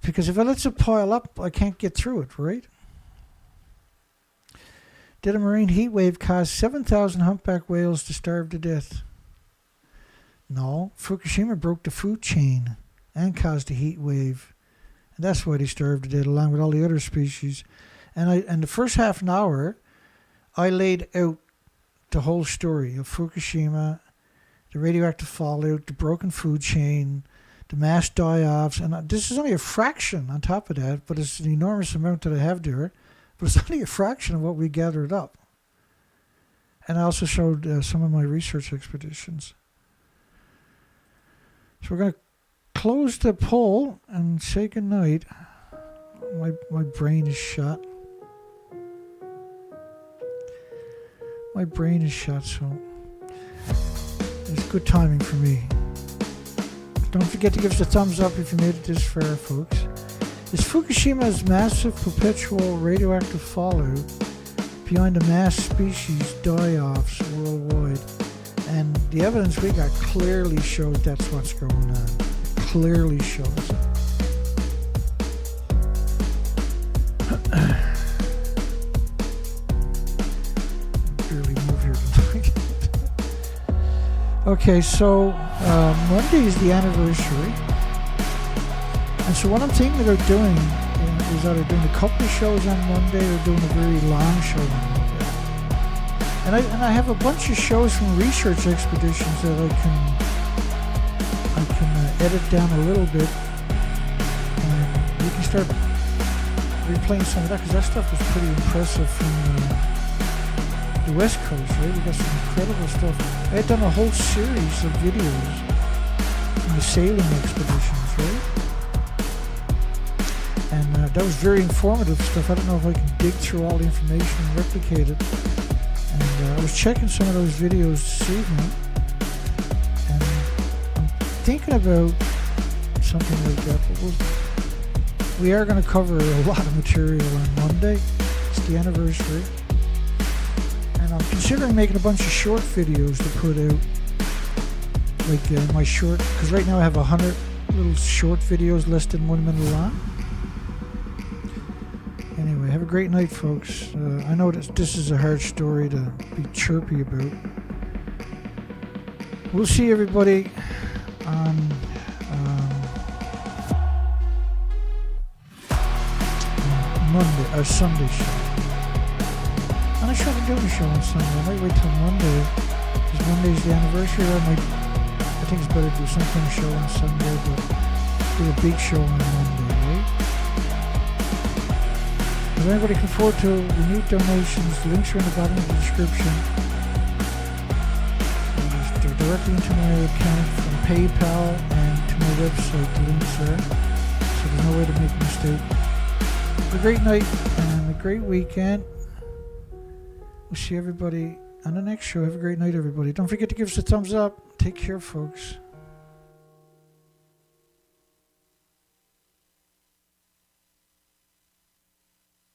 Because if it lets it pile up, I can't get through it, right? Did a marine heat wave cause 7,000 humpback whales to starve to death? No. Fukushima broke the food chain and caused a heat wave. And that's why they starved to death, along with all the other species. And the first half an hour, I laid out the whole story of Fukushima, the radioactive fallout, the broken food chain, the mass die-offs. And this is only a fraction on top of that, but it's an enormous amount that I have there. But it's only a fraction of what we gathered up. And I also showed some of my research expeditions. So we're going to close the poll and say goodnight. My brain is shot. My brain is shot, so it's good timing for me. Don't forget to give us a thumbs up if you made it this far, folks. Is Fukushima's massive perpetual radioactive fallout behind the mass species die-offs worldwide? And the evidence we got clearly shows that's what's going on. Clearly shows it. Barely move here tonight. Okay, so Monday is the anniversary. And so what I'm thinking about doing is either doing a couple of shows on Monday or doing a very long show on Monday. And I have a bunch of shows from research expeditions that I can edit down a little bit, and we can start replaying some of that, because that stuff was pretty impressive from the West Coast, right? We got some incredible stuff. I had done a whole series of videos from the sailing expeditions, right? And that was very informative stuff. I don't know if I can dig through all the information and replicate it. And I was checking some of those videos this evening, and I'm thinking about something like that. But we are going to cover a lot of material on Monday. It's the anniversary. And I'm considering making a bunch of short videos to put out. Like my short, because right now I have 100 little short videos less than 1 minute long. Anyway, have a great night, folks. I know this is a hard story to be chirpy about. We'll see everybody on Monday or Sunday show. I'm not sure if I'm doing a show on Sunday. I might wait till Monday, because Monday's the anniversary. I think it's better to do some kind of show on Sunday, but do a big show on Monday, right? If anybody can afford to, we need donations. The links are in the bottom of the description. They're directly into my account from PayPal and to my website. The links are, so there's no way to make a mistake. Have a great night and a great weekend. We'll see everybody on the next show. Have a great night, everybody. Don't forget to give us a thumbs up. Take care, folks.